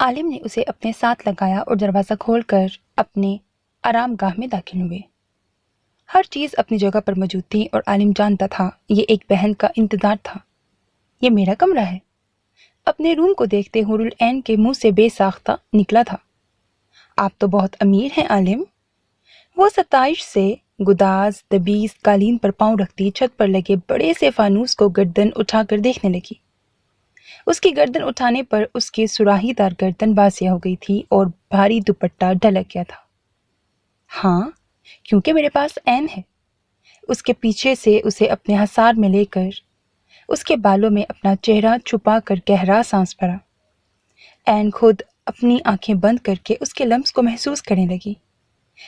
عالم نے اسے اپنے ساتھ لگایا اور دروازہ کھول کر اپنے آرام گاہ میں داخل ہوئے۔ ہر چیز اپنی جگہ پر موجود تھی اور عالم جانتا تھا یہ ایک بہن کا انتظار تھا۔ یہ میرا کمرہ ہے، اپنے روم کو دیکھتے حور العین کے منہ سے بے ساختہ نکلا تھا۔ آپ تو بہت امیر ہیں عالم۔ وہ ستائش سے گداز دبیز قالین پر پاؤں رکھتی چھت پر لگے بڑے سے فانوس کو گردن اٹھا کر دیکھنے لگی۔ اس کی گردن اٹھانے پر اس کی سراہی دار گردن باسیہ ہو گئی تھی اور بھاری دوپٹہ ڈھلک گیا تھا۔ ہاں، کیونکہ میرے پاس عین ہے۔ اس کے پیچھے سے اسے اپنے حصار میں لے کر اس کے بالوں میں اپنا چہرہ چھپا کر گہرا سانس بھرا۔ عین خود اپنی آنکھیں بند کر کے اس کے لمس کو محسوس کرنے لگی۔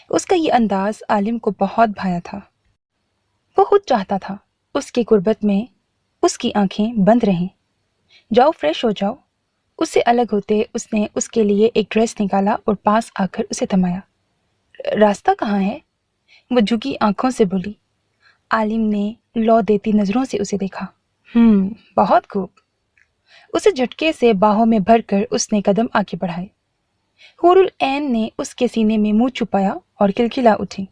اس کا یہ انداز عالم کو بہت بھایا تھا۔ وہ خود چاہتا تھا اس کی قربت میں اس کی آنکھیں بند رہیں۔ جاؤ فریش ہو جاؤ۔ اس سے الگ ہوتے اس نے اس کے لیے ایک ڈریس نکالا اور پاس آ کر اسے تھمایا۔ راستہ کہاں ہے؟ وہ جھکی آنکھوں سے بولی۔ عالم نے لو دیتی نظروں سے اسے دیکھا۔ بہت خوب۔ اسے جھٹکے سے باہوں میں بھر کر اس نے قدم آگے بڑھائے۔ حور العین نے اس کے سینے میں منہ چھپایا اور کھلکھلا اٹھی۔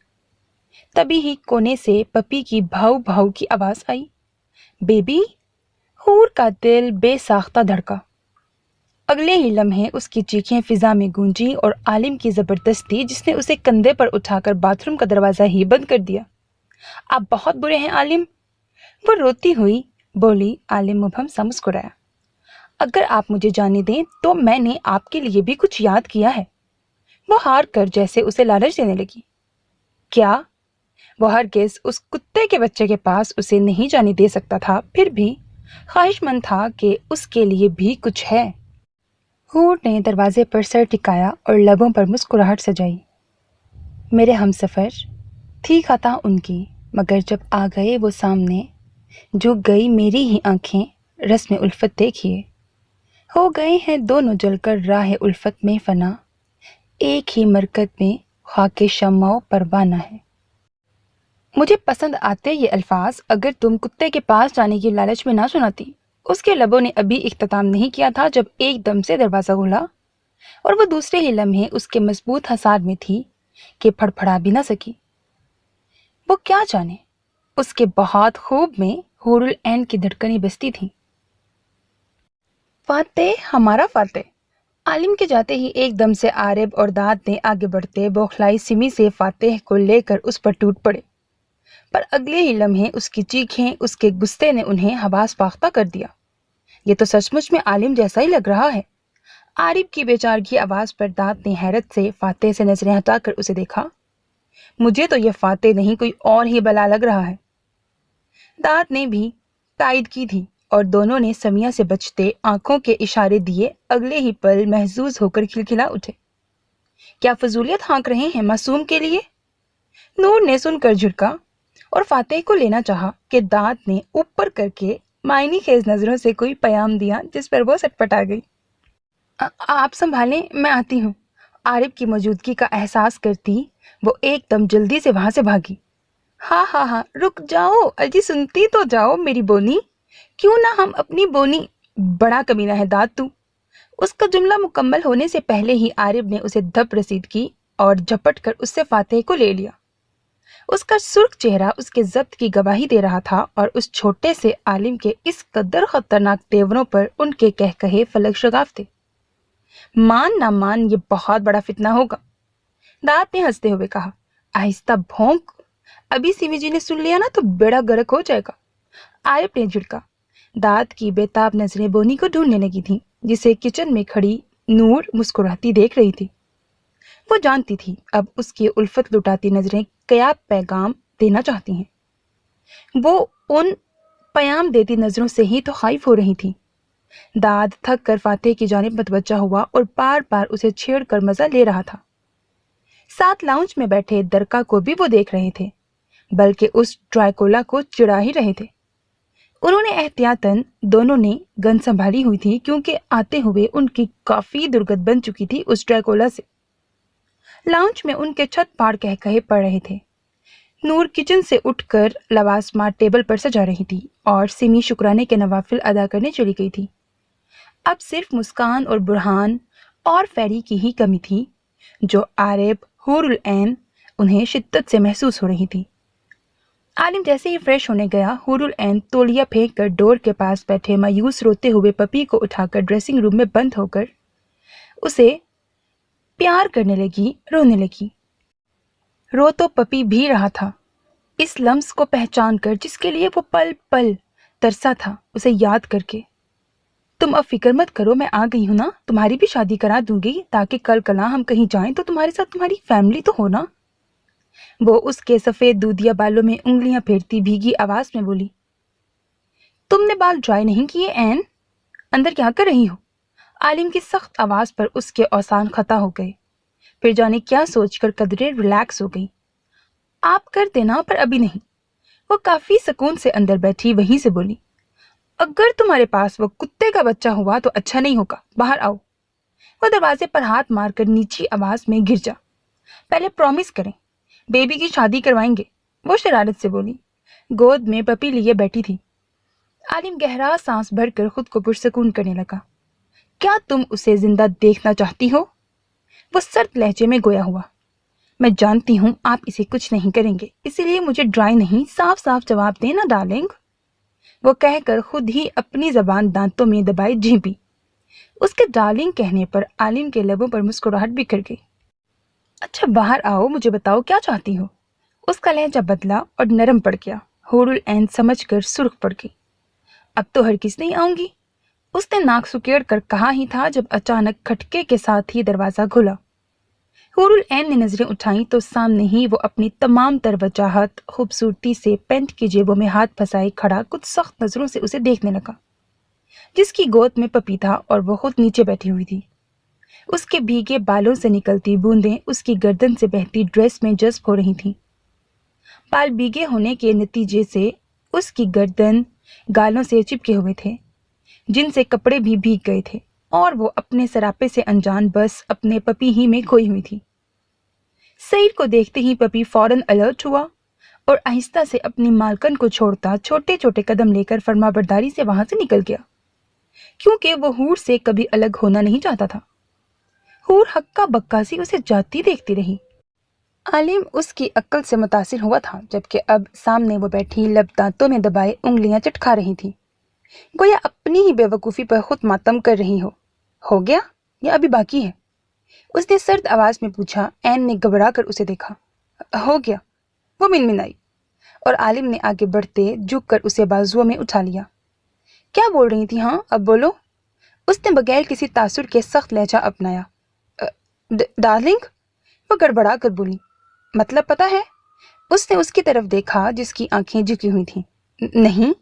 تبھی ہی کونے سے پپی کی بھاؤ بھاؤ کی آواز آئی۔ بیبی؟ حور کا دل بے ساختہ دھڑکا۔ اگلے ہی لمحے اس کی چیخیں فضا میں گونجی اور عالم کی زبردستی جس نے اسے کندھے پر اٹھا کر باتھ روم کا دروازہ ہی بند کر دیا۔ آپ بہت برے ہیں عالم، وہ روتی ہوئی بولی۔ عالم مبہم سا مسکرایا۔ اگر آپ مجھے جانے دیں تو میں نے آپ کے لیے بھی کچھ یاد کیا ہے۔ وہ ہار کر جیسے اسے لالچ دینے لگی۔ کیا؟ وہ ہرگز اس کتے کے بچے کے پاس اسے نہیں جانے دے سکتا تھا، پھر بھی خواہش مند تھا کہ اس کے لیے بھی کچھ ہے۔ حور نے دروازے پر سر ٹکایا اور لبوں پر مسکراہٹ سجائی۔ میرے ہمسفر، تھی خطا ان کی، مگر جب آ گئے وہ سامنے، جھک گئی میری ہی آنکھیں رسم الفت دیکھیے۔ ہو گئے ہیں دونوں جل کر راہ الفت میں فنا، ایک ہی مرکب میں خاک شمع و پروانہ ہے۔ مجھے پسند آتے یہ الفاظ اگر تم کتے کے پاس جانے کی لالچ میں نہ سناتی۔ اس کے لبوں نے ابھی اختتام نہیں کیا تھا جب ایک دم سے دروازہ کھلا اور وہ دوسرے ہی لمحے اس کے مضبوط حصار میں تھی کہ پھڑپھڑا بھی نہ سکی۔ وہ کیا جانے، اس کے بہت خوب میں حور العین کی دھڑکنیں بستی تھیں۔ فاتح، ہمارا فاتح۔ عالم کے جاتے ہی ایک دم سے عارب اور داد نے آگے بڑھتے بوکھلائی سمی سے فاتح کو لے کر اس پر ٹوٹ پڑے، پر اگلے ہی لمحے اس کی چیخیں، اس کے غصے نے انہیں حواس باختہ کر دیا۔ یہ تو سچ مچ میں عالم جیسا ہی لگ رہا ہے۔ عارب کی بے چارگی آواز پر داد نے حیرت سے فاتح سے نظریں ہٹا کر اسے دیکھا۔ مجھے تو یہ فاتح نہیں کوئی اور ہی بلا لگ رہا ہے۔ داد نے بھی تائید کی تھی اور دونوں نے سمیہ سے بچتے آنکھوں کے اشارے دیے۔ اگلے ہی پل محظوظ ہو کر کھلکھلا اٹھے۔ کیا فضولیت ہانک رہے ہیں معصوم کے لیے؟ نور نے سن کر جھڑکا اور فاتح کو لینا چاہا کہ داد نے اوپر کر کے معنی خیز نظروں سے کوئی پیام دیا جس پر وہ سٹپٹا گئی۔ آپ سنبھالیں، میں آتی ہوں۔ عارب کی موجودگی کا احساس کرتی وہ ایک دم جلدی سے وہاں سے بھاگی۔ ہاں، رک جاؤ، اجی سنتی تو جاؤ میری بونی، کیوں نہ ہم اپنی بونی، بڑا کمینہ ہے داد تو۔ اس کا جملہ مکمل ہونے سے پہلے ہی عارب نے اسے دھپ رسید کی اور جھپٹ کر اس سے فاتح کو لے لیا۔ اس کا سرخ چہرہ اس کے ضبط کی گواہی دے رہا تھا اور اس چھوٹے سے عالم کے اس قدر خطرناک تیوروں پر ان کے کہے فلک شگاف تھے۔ مان نہ مان، یہ بہت بڑا فتنہ ہوگا، داد نے ہنستے ہوئے کہا۔ آہستہ بھونک، ابھی سیمی جی نے سن لیا نا تو بیڑا گرک ہو جائے گا۔ عارب نے جھڑکا۔ داد کی بےتاب نظریں بونی کو ڈھونڈنے لگی تھیں جسے کچن میں کھڑی نور مسکراتی دیکھ رہی تھی۔ وہ جانتی تھی اب اس کی الفت لٹاتی نظریں کیا پیغام دینا چاہتی ہیں۔ وہ ان پیام دیتی نظروں سے ہی تو خائف ہو رہی تھی۔ داد تھک کر فاتح کی جانب متوجہ ہوا اور بار بار اسے چھیڑ کر مزہ لے رہا تھا۔ ساتھ لاؤنج میں بیٹھے درکا کو بھی وہ دیکھ رہے تھے، بلکہ اس ڈرائیکولا کو چڑھا ہی رہے تھے۔ انہوں نے احتیاطاً دونوں نے گن سنبھالی ہوئی تھی کیونکہ آتے ہوئے ان کی کافی درگت بن چکی تھی اس ڈرائیکولا سے۔ لاؤنج میں ان کے چھت پاڑ کہے پڑ رہے تھے۔ نور کچن سے اٹھ کر لوازمات ٹیبل پر سجا رہی تھی اور سمی شکرانے کے نوافل ادا کرنے چلی گئی تھی۔ اب صرف مسکان اور برہان اور فیری کی ہی کمی تھی جو عارب حور العین انہیں شدت سے محسوس ہو رہی تھی۔ عالم جیسے ہی فریش ہونے گیا، حور العین تولیہ پھینک کر ڈور کے پاس بیٹھے مایوس روتے ہوئے پپی کو اٹھا کر ڈریسنگ روم میں بند ہو کر اسے پیار کرنے لگی، رونے لگی۔ رو تو پپی بھی رہا تھا، اس لمس کو پہچان کر جس کے لیے وہ پل پل ترسا تھا، اسے یاد کر کے۔ تم اب فکر مت کرو، میں آ گئی ہوں نا، تمہاری بھی شادی کرا دوں گی تاکہ کل کلا ہم کہیں جائیں تو تمہارے ساتھ تمہاری فیملی تو ہو نا۔ وہ اس کے سفید دودھیا بالوں میں انگلیاں پھیرتی بھیگی آواز میں بولی، تم نے بال ڈرائی نہیں کیے این؟ اندر کیا کر رہی ہو؟ عالم کی سخت آواز پر اس کے اوسان خطا ہو گئے، پھر جانے کیا سوچ کر قدرے ریلیکس ہو گئی۔ آپ کر دینا پر ابھی نہیں۔ وہ کافی سکون سے اندر بیٹھی وہیں سے بولی، اگر تمہارے پاس وہ کتے کا بچہ ہوا تو اچھا نہیں ہوگا، باہر آؤ۔ وہ دروازے پر ہاتھ مار کر نیچی آواز میں گر جا، پہلے پرومس کریں، بیبی کی شادی کروائیں گے، وہ شرارت سے بولی، گود میں پپی لیے بیٹھی تھی۔ عالم گہرا سانس بھر کر خود کو پرسکون کرنے لگا۔ کیا تم اسے زندہ دیکھنا چاہتی ہو؟ وہ سرد لہجے میں گویا ہوا۔ میں جانتی ہوں آپ اسے کچھ نہیں کریں گے، اسی لیے مجھے ڈرائی نہیں، صاف صاف جواب دینا ڈارلنگ۔ وہ کہہ کر خود ہی اپنی زبان دانتوں میں دبائے جھیپی۔ اس کے ڈارلنگ کہنے پر عالم کے لبوں پر مسکراہٹ بکھر گئی۔ اچھا باہر آؤ، مجھے بتاؤ کیا چاہتی ہو؟ اس کا لہجہ بدلا اور نرم پڑ گیا۔ حور العین سمجھ کر سرخ پڑ گئی۔ اب تو ہرگز نہیں آؤں گی، اس نے ناک سکیڑ کر کہا ہی تھا جب اچانک کھٹکے کے ساتھ ہی دروازہ کھلا۔ حور العین نے نظریں اٹھائیں تو سامنے ہی وہ اپنی تمام تر وجاہت خوبصورتی سے پینٹ کی جیبوں میں ہاتھ پھنسائے کھڑا کچھ سخت نظروں سے اسے دیکھنے لگا، جس کی گود میں پپی تھا اور وہ خود نیچے بیٹھی ہوئی تھی۔ اس کے بھیگے بالوں سے نکلتی بوندیں اس کی گردن سے بہتی ڈریس میں جذب ہو رہی تھیں۔ بال بھیگے ہونے کے نتیجے سے اس کی گردن گالوں سے چپکے ہوئے تھے، جن سے کپڑے بھی بھیگ گئے تھے، اور وہ اپنے سراپے سے انجان بس اپنے پپی ہی میں کھوئی ہوئی تھی۔ سعید کو دیکھتے ہی پپی فوراً الرٹ ہوا اور آہستہ سے اپنی مالکن کو چھوڑتا چھوٹے چھوٹے قدم لے کر فرما برداری سے وہاں سے نکل گیا، کیونکہ وہ حور سے کبھی الگ ہونا نہیں چاہتا تھا۔ حور ہکا بکا سی اسے جاتی دیکھتی رہی۔ عالم اس کی عقل سے متاثر ہوا تھا، جبکہ اب سامنے وہ بیٹھی لب دانتوں میں دبائے انگلیاں چٹکا رہی تھی، گویا اپنی ہی بے وقوفی پر خود ماتم کر رہی ہو گیا یا ابھی باقی ہے؟ اس نے سرد آواز میں پوچھا۔ عین نے گھبرا کر اسے دیکھا۔ ہو گیا، وہ منمنائی، اور عالم نے آگے بڑھتے جھک کر اسے بازوؤں میں اٹھا لیا۔ کیا بول رہی تھی؟ ہاں اب بولو۔ اس نے بغیر کسی تاثر کے سخت لہجہ اپنایا۔ ڈارلنگ، وہ گڑبڑا کر بولی، مطلب پتہ ہے؟ اس نے اس کی طرف دیکھا جس کی آنکھیں جھکی ہوئی تھیں۔ نہیں،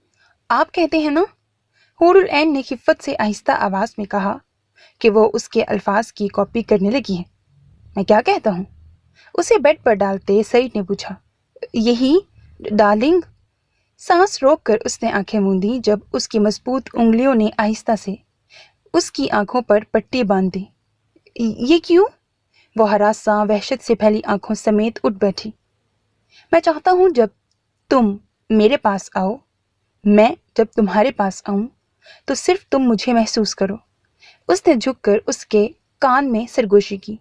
آپ کہتے ہیں نا؟ حور العین نے خفت سے آہستہ آواز میں کہا کہ وہ اس کے الفاظ کی کاپی کرنے لگی ہے۔ میں کیا کہتا ہوں؟ اسے بیڈ پر ڈالتے سعید نے پوچھا۔ یہی ڈارلنگ۔ سانس روک کر اس نے آنکھیں موندی جب اس کی مضبوط انگلیوں نے آہستہ سے اس کی آنکھوں پر پٹی باندھ دی۔ یہ کیوں؟ وہ ہراساں وحشت سے پھیلی آنکھوں سمیت اٹھ بیٹھی۔ میں چاہتا ہوں جب تم میرے پاس آؤ، میں جب تمہارے پاس آؤں تو صرف تم مجھے محسوس کرو۔ اس نے جھک کر اس کے کان میں سرگوشی کی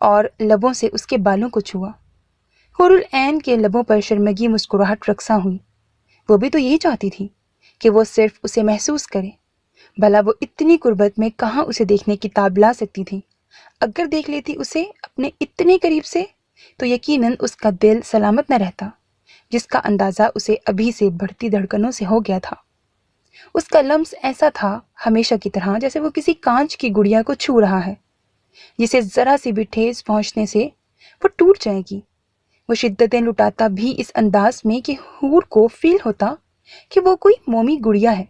اور لبوں سے اس کے بالوں کو چھوا۔ حور العین کے لبوں پر شرمگی مسکراہٹ رقصاں ہوئی۔ وہ بھی تو یہی چاہتی تھی کہ وہ صرف اسے محسوس کرے، بھلا وہ اتنی قربت میں کہاں اسے دیکھنے کی تاب لا سکتی تھی؟ اگر دیکھ لیتی اسے اپنے اتنے قریب سے تو یقیناً اس کا دل سلامت نہ رہتا، جس کا اندازہ اسے ابھی سے بڑھتی دھڑکنوں سے ہو گیا تھا۔ اس کا لمس ایسا تھا ہمیشہ کی طرح جیسے وہ کسی کانچ کی گڑیا کو چھو رہا ہے، جسے ذرا سی بھی ٹھیس پہنچنے سے وہ ٹوٹ جائے گی۔ وہ شدتیں لٹاتا بھی اس انداز میں کہ حور کو فیل ہوتا کہ وہ کوئی مومی گڑیا ہے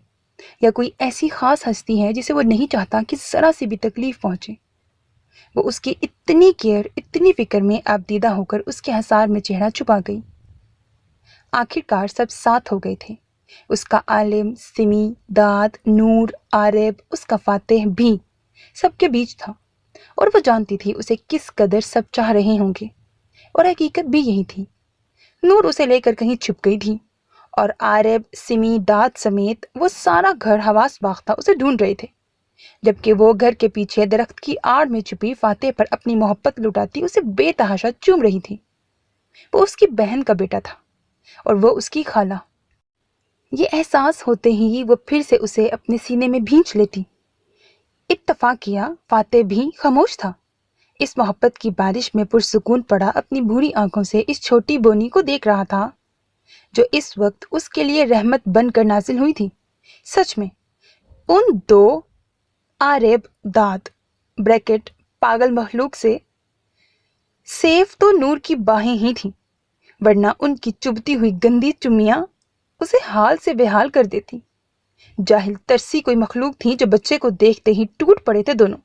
یا کوئی ایسی خاص ہستی ہے جسے وہ نہیں چاہتا کہ ذرا سی بھی تکلیف پہنچے۔ وہ اس کی اتنی کیئر، اتنی فکر میں آبدیدہ ہو کر اس کے حصار میں چہرہ چھپا گئی۔ آخر کار سب ساتھ ہو گئے تھے۔ اس کا عالم، سمی، داد، نور، عارب، اس کا فاتح بھی سب کے بیچ تھا، اور وہ جانتی تھی اسے کس قدر سب چاہ رہے ہوں گے، اور حقیقت بھی یہی تھی۔ نور اسے لے کر کہیں چھپ گئی تھی، اور عارب، سمی، داد سمیت وہ سارا گھر حواس باختہ اسے ڈھونڈ رہے تھے، جبکہ وہ گھر کے پیچھے درخت کی آڑ میں چھپی فاتح پر اپنی محبت لٹاتی اسے بے تحاشا چوم رہی تھی۔ وہ اس کی بہن کا بیٹا تھا اور وہ اس کی خالہ۔ یہ احساس ہوتے ہی وہ پھر سے اسے اپنے سینے میں بھینچ لیتی۔ اتفاقیہ فاتح بھی خاموش تھا۔ اس محبت کی بارش میں پرسکون پڑا اپنی بھوری آنکھوں سے اس چھوٹی بونی کو دیکھ رہا تھا جو اس وقت اس کے لیے رحمت بن کر نازل ہوئی تھی۔ سچ میں ان دو آریب داد بریکٹ پاگل مخلوق سے سیف تو نور کی باہیں ہی تھیں، ورنہ ان کی چبھتی ہوئی گندی چمیاں اسے حال سے بے حال کر دیتی۔ جاہل ترسی کوئی مخلوق تھی جو بچے کو دیکھتے ہی ٹوٹ پڑے تھے دونوں،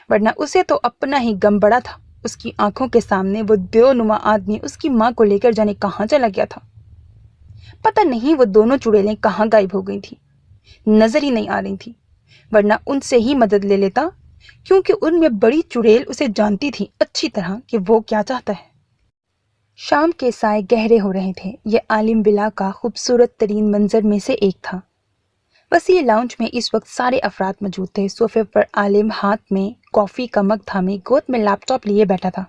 ورنہ اسے تو اپنا ہی غم بڑا تھا۔ اس کی آنکھوں کے سامنے وہ دیو نما آدمی اس کی ماں کو لے کر جانے کہاں چلا گیا تھا۔ پتہ نہیں وہ دونوں چڑیلیں کہاں غائب ہو گئی تھیں، نظر ہی نہیں آ رہی تھی، ورنہ ان سے ہی مدد لے لیتا، کیونکہ ان میں بڑی چڑیل اسے جانتی تھی اچھی طرح کہ وہ کیا چاہتا ہے۔ شام کے سائے گہرے ہو رہے تھے۔ یہ عالم ولا کا خوبصورت ترین منظر میں سے ایک تھا۔ وسیع لاؤنج میں اس وقت سارے افراد موجود تھے۔ صوفے پر عالم ہاتھ میں کافی کا مگ تھامے گود میں لیپ ٹاپ لیے بیٹھا تھا۔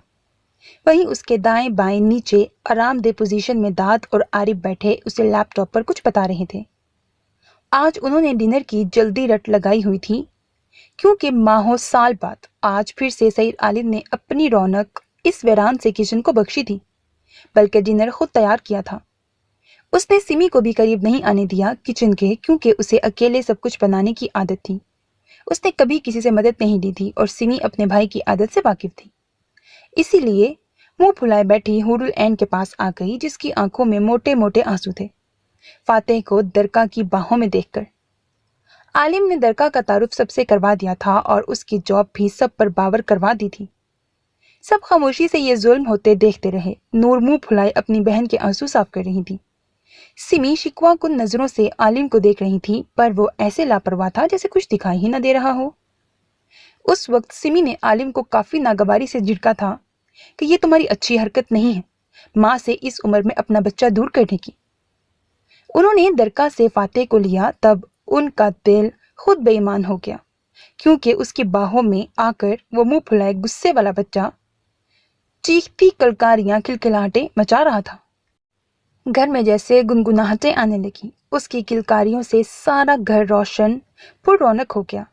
وہیں اس کے دائیں بائیں نیچے آرام دہ پوزیشن میں داد اور عارف بیٹھے اسے لیپ ٹاپ پر کچھ بتا رہے تھے۔ آج انہوں نے ڈنر کی جلدی رٹ لگائی ہوئی تھی کیونکہ ماہوں سال بعد آج پھر سے سعید عالم نے اپنی رونق اس ویران سے کچن کو بخشی تھی، بلکہ ڈنر خود تیار کیا تھا۔ اس نے سمی کو بھی قریب نہیں آنے دیا کچن کے، کیونکہ اسے اکیلے سب کچھ بنانے کی عادت تھی۔ اس نے کبھی کسی سے مدد نہیں لی تھی اور سمی اپنے بھائی کی عادت سے واقف تھی۔ اسی لیے منہ پھلائے بیٹھی حور العین کے پاس آ گئی، جس کی آنکھوں میں موٹے موٹے آنسو تھے، فاتح کو درکا کی باہوں میں دیکھ کر۔ عالم نے درکا کا تعارف سب سے کروا دیا تھا اور اس کی جاب بھی سب پر باور کروا دی تھی۔ سب خاموشی سے یہ ظلم ہوتے دیکھتے رہے۔ نور منہ پھلائے اپنی بہن کے آنسو صاف کر رہی تھی۔ سمی شکوہ کن نظروں سے عالم کو دیکھ رہی تھی، پر وہ ایسے لاپرواہ تھا جیسے کچھ دکھائی ہی نہ دے رہا ہو۔ اس وقت سمی نے عالم کو کافی ناگواری سے جھڑکا تھا کہ یہ تمہاری اچھی حرکت نہیں ہے ماں سے اس عمر میں اپنا بچہ دور کرنے کی۔ انہوں نے درکا سے فاتح کو لیا، تب ان کا دل خود بے ایمان ہو گیا، کیونکہ اس کی باہوں میں آ کر وہ منہ پھلائے غصے والا بچہ چیختی کلکاریاں کھلکھلاہٹیں مچا رہا تھا۔ گھر میں جیسے گنگناہٹیں آنے لگی۔ اس کی کلکاریوں سے سارا گھر روشن پر رونق ہو گیا۔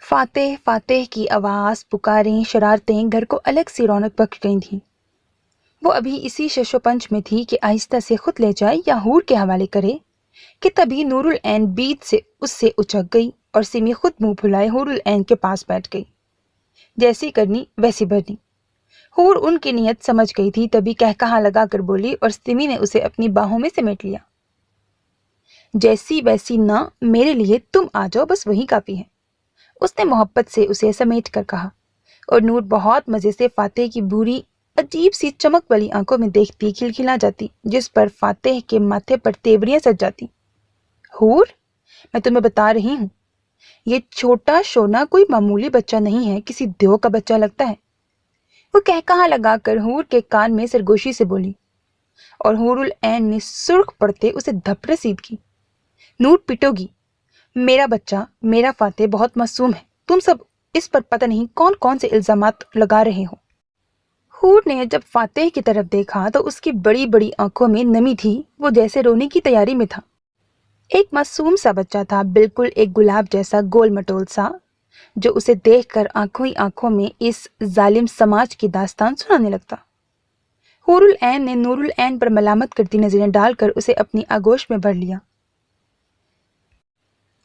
فاتح فاتح کی آواز، پکاریں، شرارتیں گھر کو الگ سی رونق بخش گئی تھیں۔ وہ ابھی اسی شش و پنج میں تھی کہ آہستہ سے خود لے جائے یا حور کے حوالے کرے کہ تبھی نور العین بیچ سے اس سے اچک گئی اور سمی خود منہ پھلائے حور العین کے پاس بیٹھ گئی۔ جیسی کرنی ویسی بھرنی۔ حور ان کی نیت سمجھ گئی تھی، تبھی کہا لگا کر بولی اور سمی نے اسے اپنی باہوں میں سمیٹ لیا۔ جیسی ویسی نہ، میرے لیے تم آ جاؤ، بس وہی کافی ہے، اس نے محبت سے اسے سمیٹ کر کہا، اور نور بہت مزے سے فاتح کی بھوری عجیب سی چمک والی آنکھوں میں دیکھتی کھلکھلا جاتی، جس پر فاتح کے ماتھے پر تیوریاں سج جاتی۔ حور، میں تمہیں بتا رہی ہوں، یہ چھوٹا شونا کوئی معمولی بچہ نہیں ہے، کسی دیو کا بچہ لگتا ہے۔ وہ کہا لگا کر حور کے کان میں سرگوشی سے بولی، اور حور العین نے سرخ پڑتے اسے دھپ رسید کی۔ نور پٹو گی، میرا بچہ، میرا فاتح بہت معصوم ہے، تم سب اس پر پتہ نہیں کون کون سے الزامات لگا رہے ہو۔ حور نے جب فاتح کی طرف دیکھا تو اس کی بڑی بڑی آنکھوں میں نمی تھی، وہ جیسے رونے کی تیاری میں تھا۔ ایک معصوم سا بچہ تھا، بالکل ایک گلاب جیسا گول مٹول سا، جو اسے دیکھ کر آنکھوں ہی آنکھوں میں اس ظالم سماج کی داستان سنانے لگتا۔ حور العین نے نور العین پر ملامت کرتی نظریں ڈال کر اسے اپنی آغوش میں بھر لیا۔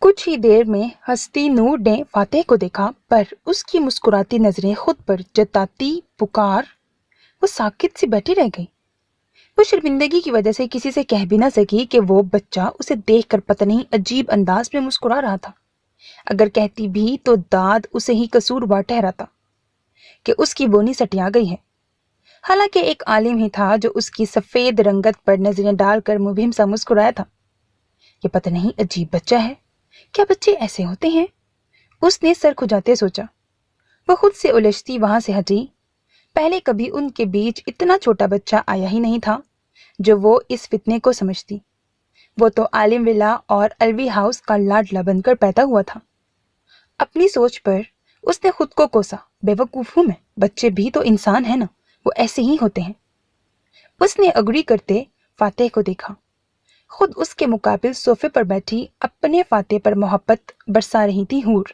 کچھ ہی دیر میں ہستی نور نے فاتح کو دیکھا، پر اس کی مسکراتی نظریں خود پر جتاتی پکار وہ ساکت سی بیٹھی رہ گئی۔ وہ شرمندگی کی وجہ سے کسی سے کہہ بھی نہ سکی کہ وہ بچہ اسے دیکھ کر پتہ نہیں عجیب انداز میں مسکرا رہا تھا۔ اگر کہتی بھی تو داد اسے ہی قصوروار ٹھہراتا کہ اس کی بونی سٹیا گئی ہے، حالانکہ ایک عالم ہی تھا جو اس کی سفید رنگت پر نظریں ڈال کر مبہم سا مسکرایا تھا۔ یہ پتہ نہیں عجیب بچہ ہے، کیا بچے ایسے ہوتے ہیں؟ اس نے سر کھجاتے سوچا۔ وہ خود سے الجھتی وہاں سے ہٹی۔ پہلے کبھی ان کے بیچ اتنا چھوٹا بچہ آیا ہی نہیں تھا جو وہ اس فتنے کو سمجھتی۔ وہ تو عالم ولا اور الوی ہاؤس کا لاڈلا بن کر پیدا ہوا تھا۔ اپنی سوچ پر اس نے خود کو کوسا، بیوقوف ہوں میں، بچے بھی تو انسان ہیں نا، وہ ایسے ہی ہوتے ہیں۔ اس نے اگری کرتے فاتح کو دیکھا، خود اس کے مقابل صوفے پر بیٹھی اپنے فاتح پر محبت برسا رہی تھی حور۔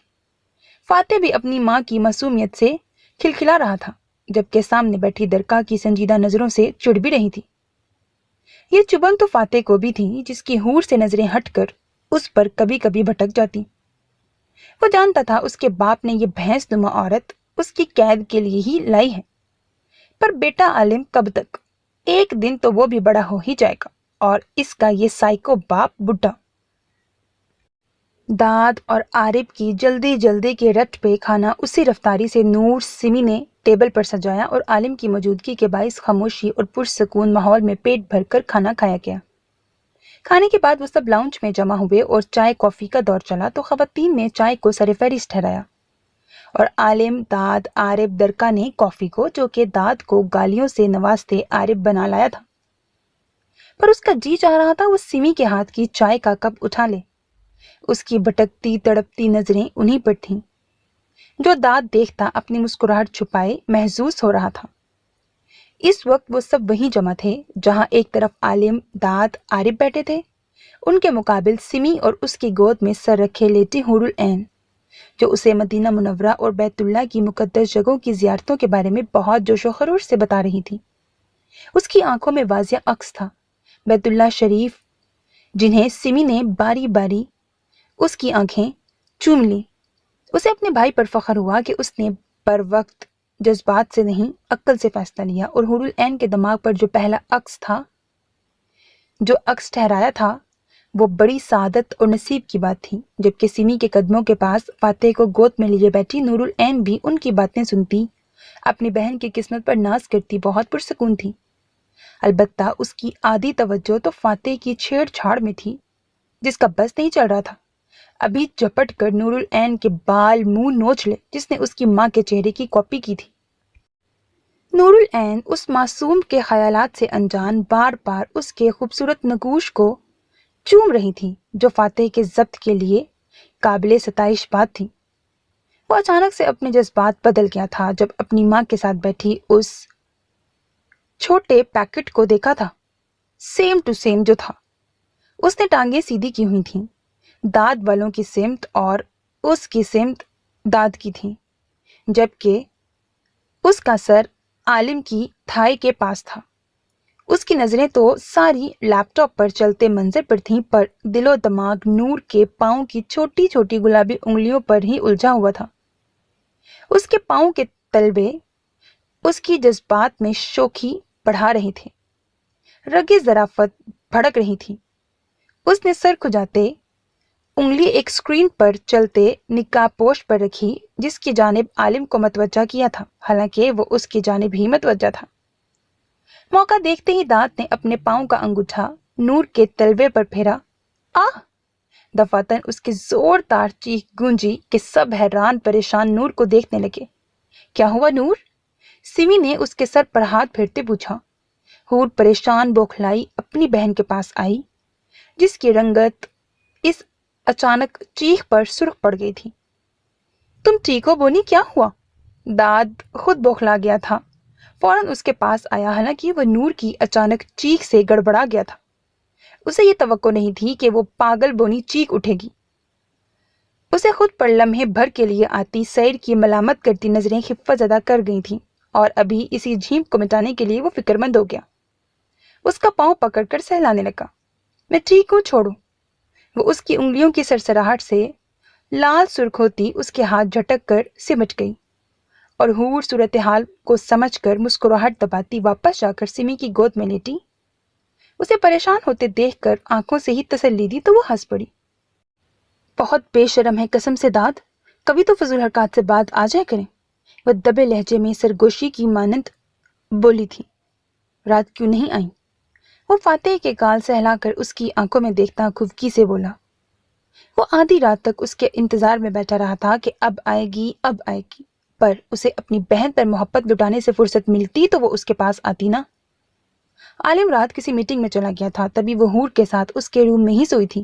فاتح بھی اپنی ماں کی معصومیت سے کھلکھلا رہا تھا، جبکہ سامنے بیٹھی درکا کی سنجیدہ نظروں سے چڑ بھی رہی تھی۔ یہ چبھن تو فاتح کو بھی تھی، جس کی حور سے نظریں ہٹ کر اس پر کبھی کبھی بھٹک جاتی۔ وہ جانتا تھا اس کے باپ نے یہ بھینس نما عورت اس کی قید کے لیے ہی لائی ہے، پر بیٹا عالم کب تک؟ ایک دن تو وہ بھی بڑا ہو ہی جائے گا، اور اس کا یہ سائیکو باپ بڈھا۔ داد اور عارف کی جلدی جلدی کے رٹ پہ کھانا اسی رفتاری سے نور سمی نے ٹیبل پر سجایا، اور عالم کی موجودگی کے باعث خاموشی اور پرسکون ماحول میں پیٹ بھر کر کھانا کھایا گیا۔ کھانے کے بعد وہ سب لاؤنج میں جمع ہوئے اور چائے کافی کا دور چلا تو خواتین نے چائے کو سر فہرست ٹھہرایا، اور عالم، داد، عارف، درکا نے کافی کو، جو کہ داد کو گالیوں سے نوازتے عارف بنا لایا تھا، پر اس کا جی چاہ رہا تھا وہ سمی کے ہاتھ کی چائے کا کپ اٹھا لے۔ اس کی بھٹکتی تڑپتی نظریں انہی پر تھیں۔ جو داد دیکھتا اپنی مسکراہٹ چھپائے محظوظ ہو رہا تھا۔ اس وقت وہ سب وہیں جمع تھے جہاں ایک طرف عالم، داد، عارف بیٹھے تھے، ان کے مقابل سمی اور اس کی گود میں سر رکھے لیٹی حور العین، جو اسے مدینہ منورہ اور بیت اللہ کی مقدس جگہوں کی زیارتوں کے بارے میں بہت جوش و خروش سے بتا رہی تھی۔ اس کی آنکھوں میں واضح عکس تھا بیت اللہ شریف، جنہیں سمی نے باری باری اس کی آنکھیں چوم لی۔ اسے اپنے بھائی پر فخر ہوا کہ اس نے پر وقت جذبات سے نہیں عقل سے فیصلہ لیا، اور حور العین کے دماغ پر جو پہلا عکس تھا، جو عکس ٹھہرایا تھا، وہ بڑی سعادت اور نصیب کی بات تھی۔ جبکہ سمی کے قدموں کے پاس فاتح کو گود میں لیے بیٹھی نور العین بھی ان کی باتیں سنتی، اپنی بہن کی قسمت پر ناز کرتی بہت پرسکون تھی۔ البتہ اس کی آدھی توجہ تو فاتح کی چھیڑ چھاڑ میں تھی، جس کا بس نہیں چل رہا تھا۔ ابھی جپٹ کر نور العین کے بال منہ نوچ لے جس نے اس کی ماں کے چہرے کی کاپی کی تھی۔ نور العین اس معصوم کے خیالات سے انجان بار بار اس کے خوبصورت نگوش کو چوم رہی تھی، جو فاتح کے ضبط کے لیے قابل ستائش بات تھی۔ وہ اچانک سے اپنے جذبات بدل گیا تھا جب اپنی ماں کے ساتھ بیٹھی اس چھوٹے پیکٹ کو دیکھا تھا، سیم ٹو سیم جو تھا۔ اس نے ٹانگیں سیدھی کی ہوئی تھیں، داد والوں کی سمت اور اس کی سمت داد کی تھی، جبکہ اس کا سر عالم کی تھائی کے پاس تھا۔ اس کی نظریں تو ساری لیپ ٹاپ پر چلتے منظر پر تھیں، پر دل و دماغ نور کے پاؤں کی چھوٹی چھوٹی گلابی انگلیوں پر ہی الجھا ہوا تھا۔ اس کے پاؤں کے تلوے اس کی جذبات میں شوخی بڑھا رہے تھے، رگِ ظرافت بھڑک رہی تھی۔ اس نے سر کھجاتے انگلی ایک اسکرین پر چلتے نقاب پوش پر رکھی، جس کی جانب عالم کو متوجہ کیا تھا، حالانکہ وہ اس کی جانب ہی متوجہ تھا۔ موقع دیکھتے ہی داد نے اپنے پاؤں کا انگوٹھا نور کے تلوے پر پھیرا۔ آہ! دفعتاً اس کی زوردار چیخ گونجی کہ سب حیران پریشان نور کو دیکھنے لگے۔ کیا ہوا نور؟ سمی نے اس کے سر پر ہاتھ پھیرتے پوچھا۔ حور پریشان بوکھلائی اپنی بہن کے پاس آئی، جس کی رنگت اس اچانک چیخ پر سرخ پڑ گئی تھی۔ تم ٹھیک ہو بونی؟ کیا ہوا؟ داد خود بوکھلا گیا تھا، فوراً اس کے پاس آیا، حالانکہ وہ نور کی اچانک چیخ سے گڑبڑا گیا تھا۔ اسے یہ توقع نہیں تھی کہ وہ پاگل بونی چیخ اٹھے گی۔ اسے خود پر لمحے بھر کے لیے آتی سعید کی ملامت کرتی نظریں خفت زدہ کر گئی تھیں، اور ابھی اسی جھیمپ کو مٹانے کے لیے وہ فکر مند ہو گیا۔ اس کا پاؤں پکڑ کر سہلانے لگا۔ میں ٹھیک ہوں، چھوڑو۔ وہ اس کی انگلیوں کی سرسراہٹ سے لال سرخ ہوتی اس کے ہاتھ جھٹک کر سمٹ گئی، اور حور صورتحال کو سمجھ کر مسکراہٹ دباتی واپس جا کر سمی کی گود میں لیٹی۔ اسے پریشان ہوتے دیکھ کر آنکھوں سے ہی تسلی دی تو وہ ہنس پڑی۔ بہت بے شرم ہے قسم سے داد، کبھی تو فضول حرکات سے بات آ جائے کریں۔ وہ دبے لہجے میں سرگوشی کی مانند بولی تھی۔ رات کیوں نہیں آئی؟ وہ فاتح کے گال سہلا کر اس کی آنکھوں میں دیکھتا خفگی سے بولا۔ وہ آدھی رات تک اس کے انتظار میں بیٹھا رہا تھا کہ اب آئے گی اب آئے گی، پر اسے اپنی بہن پر محبت لٹانے سے فرصت ملتی تو وہ اس کے پاس آتی نا۔ عالم رات کسی میٹنگ میں چلا گیا تھا، تبھی وہ حور کے ساتھ اس کے روم میں ہی سوئی تھی۔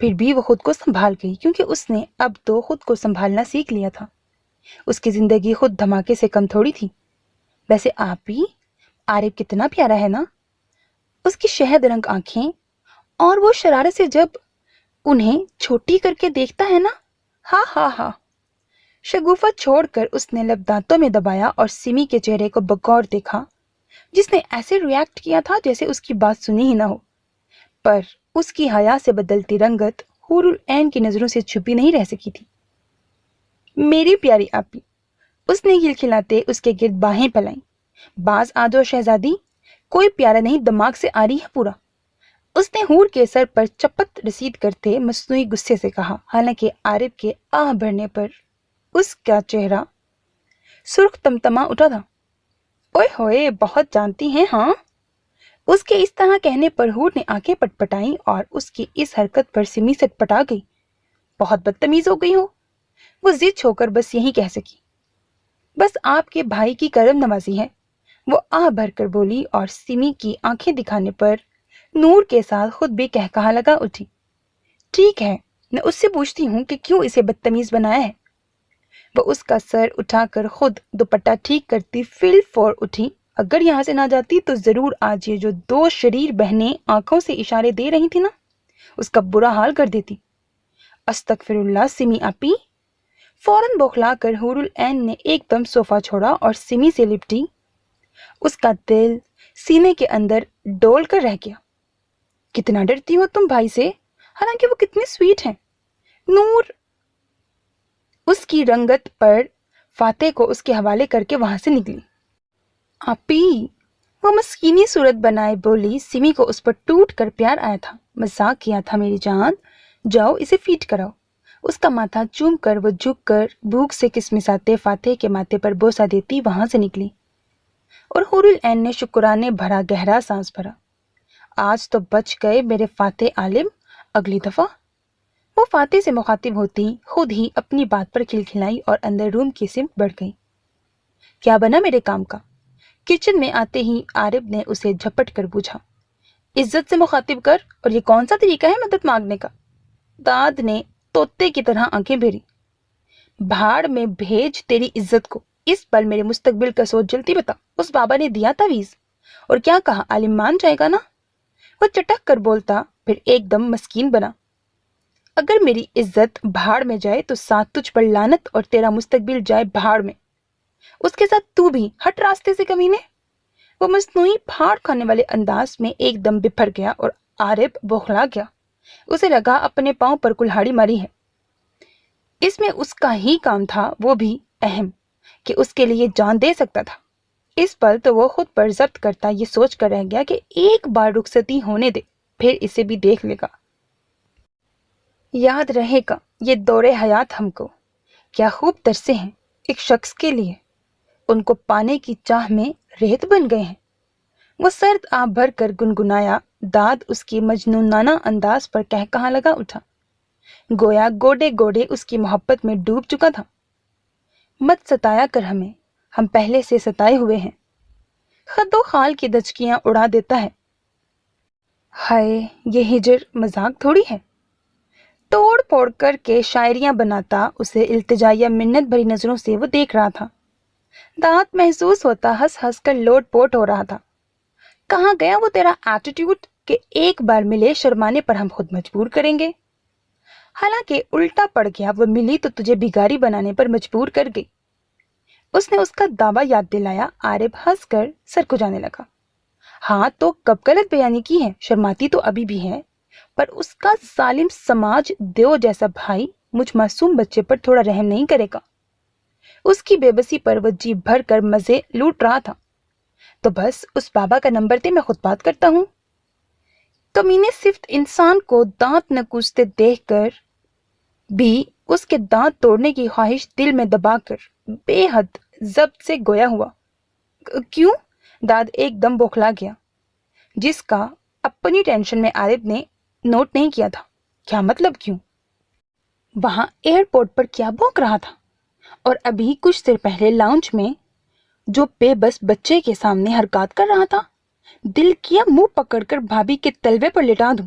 پھر بھی وہ خود کو سنبھال گئی کیونکہ اس نے اب تو خود کو سنبھالنا سیکھ لیا تھا۔ اس کی زندگی خود دھماکے سے کم تھوڑی تھی۔ ویسے آپ بھی، عارف کتنا پیارا ہے نا، اس کی شہد رنگ آنکھیں، اور وہ شرارت سے جب انہیں چھوٹی کر کے دیکھتا ہے نا، ہاں ہاں ہاں۔ شگوفہ چھوڑ کر اس نے لب دانتوں میں دبایا اور سمی کے چہرے کو بغور دیکھا، جس نے ایسے ریاکٹ کیا تھا جیسے اس کی بات سنی ہی نہ ہو، پر اس کی حیا سے بدلتی رنگت حور العین کی نظروں سے چھپی نہیں رہ سکی تھی۔ میری پیاری آپی، اس نے کھلکھلاتے اس کے گرد باہیں پھیلائیں۔ باز آ جاؤ شہزادی، کوئی پیارا نہیں دماغ سے آ رہی ہے پورا۔ اس نے حور کے سر پر چپت رسید کرتے مصنوعی غصے سے کہا، حالانکہ عارف کے آہ بھرنے پر اس کا چہرہ سرخ تمتما اٹھا تھا۔ اوئے ہوئے، بہت جانتی ہیں ہاں؟ اس کے اس طرح کہنے پر حور نے آنکھیں پٹ پٹائیں اور اس کی اس حرکت پر سمی سٹ پٹا گئی۔ بہت بدتمیز ہو گئی ہو، وہ ضد ہو کر بس یہی کہہ سکی۔ بس آپ کے بھائی کی کرم نوازی ہے، وہ آہ بھر کر بولی اور سمی کی آنکھیں دکھانے پر نور کے ساتھ خود بھی کہا لگا اٹھی۔ ٹھیک ہے، میں اس سے پوچھتی ہوں کہ کیوں اسے بدتمیز بنایا ہے۔ وہ اس کا سر اٹھا کر خود دوپٹہ ٹھیک کرتی فل فور اٹھی۔ اگر یہاں سے نہ جاتی تو ضرور آج یہ جو دو شریر بہنیں آنکھوں سے اشارے دے رہی تھی نا، اس کا برا حال کر دیتی۔ استغفر اللہ سمی آپی۔ فوراً بوکھلا کر حور العین نے ایک دم صوفہ چھوڑا اور سمی سے لپٹی۔ اس کا دل سینے کے اندر ڈول کر رہ گیا۔ کتنا ڈرتی ہو تم بھائی سے، حالانکہ وہ کتنے سویٹ ہیں۔ نور اس کی رنگت پر فاتح کو اس کے حوالے کر کے وہاں سے نکلی۔ آپی، وہ مسکینی صورت بنائے بولی۔ سمی کو اس پر ٹوٹ کر پیار آیا تھا۔ مذاق کیا تھا میری جان، جاؤ اسے فیڈ کراؤ۔ اس کا ماتھا چوم کر وہ جھک کر بھوک سے کسمساتے فاتح کے ماتھے پر بوسہ دیتی وہاں سے نکلی، اور حور العین نے شکرانے بھرا گہرا سانس بھرا۔ آج تو بچ گئے میرے فاتح عالم، اگلی دفعہ۔ وہ فاتح سے مخاطب ہوتی خود ہی اپنی بات پر کھلکھلائی اور اندر روم کی سمت بڑھ گئی۔ کیا بنا میرے کام کا؟ کچن میں آتے ہی عارف نے اسے جھپٹ کر پوچھا۔ عزت سے مخاطب کر، اور یہ کون سا طریقہ ہے مدد مانگنے کا؟ داد نے طوطے کی طرح آنکھیں بھیری۔ بھاڑ میں بھیج تیری عزت کو، اس پل میرے مستقبل کا سوچ جلدی بتا۔ اس بابا نے دیا تعویذ، اور کیا کہا، عالم مان جائے گا نا؟ وہ چٹک کر بولتا، پھر ایک دم مسکین بنا۔ اگر میری عزت بھاڑ میں جائے تو ساتھ تجھ پر لعنت اور تیرا مستقبل جائے بھاڑ میں، اس کے ساتھ تو بھی ہٹ راستے سے کمینے۔ وہ مصنوعی پھاڑ کھانے والے انداز میں ایک دم بپھر گیا اور عارف بوکھلا گیا۔ اسے لگا اپنے پاؤں پر کلہاڑی ماری ہے۔ اس میں اس کا ہی کام تھا، وہ بھی اہم، کہ اس کے لیے جان دے سکتا تھا۔ اس پل تو وہ خود پر ضبط کرتا یہ سوچ کر رہ گیا کہ ایک بار رخصتی ہونے دے، پھر اسے بھی دیکھ لے گا۔ یاد رہے گا یہ دور حیات ہم کو، کیا خوب ترسے ہیں ایک شخص کے لیے، ان کو پانے کی چاہ میں ریت بن گئے ہیں۔ وہ سرد آہ بھر کر گنگنایا۔ داد اس کی مجنونانہ انداز پر کہا لگا اٹھا، گویا گوڈے گوڈے اس کی محبت میں ڈوب چکا تھا۔ مت ستایا کر ہمیں، ہم پہلے سے ستائے ہوئے ہیں۔ خد و خال کی دچکیاں اڑا دیتا ہے۔ ہائے، یہ ہجر مذاق تھوڑی ہے۔ توڑ پھوڑ کر کے شاعریاں بناتا اسے التجائیہ منت بھری نظروں سے وہ دیکھ رہا تھا۔ دانت محسوس ہوتا ہنس ہنس کر لوٹ پوٹ ہو رہا تھا۔ کہاں گیا وہ تیرا ایٹیٹیوڈ کہ ایک بار ملے شرمانے پر ہم خود مجبور کریں گے؟ حالانکہ الٹا پڑ گیا، وہ ملی تو تجھے بھگاری بنانے پر مجبور کر گئی۔ اس نے اس کا دعویٰ یاد دلایا۔ عارف ہنس کر سر کھجانے لگا۔ ہاں تو کب غلط بیانی کی ہے، شرماتی تو ابھی بھی ہے، پر اس کا ظالم سماج دیو جیسا بھائی مجھ معصوم بچے پر تھوڑا رحم نہیں کرے گا؟ اس کی بے بسی پر وہ جی بھر کر مزے لوٹ رہا تھا۔ تو بس اس بابا کا نمبر دے، میں خود بات کرتا ہوں۔ کمینے صفت انسان کو دانت نکوچتے دیکھ کر بھی اس کے دانت توڑنے کی خواہش دل میں دبا کر بے حد ضبط سے گویا ہوا۔ کیوں؟ داد ایک دم بوکھلا گیا، جس کا اپنی ٹینشن میں عارف نے نوٹ نہیں کیا تھا۔ کیا مطلب کیوں؟ وہاں ایئرپورٹ پر کیا بھونک رہا تھا، اور ابھی کچھ دیر پہلے لاؤنج میں جو بے بس بچے کے سامنے حرکات کر رہا تھا۔ دل کیا منہ پکڑ کر بھابھی کے تلوے پر لٹا دوں،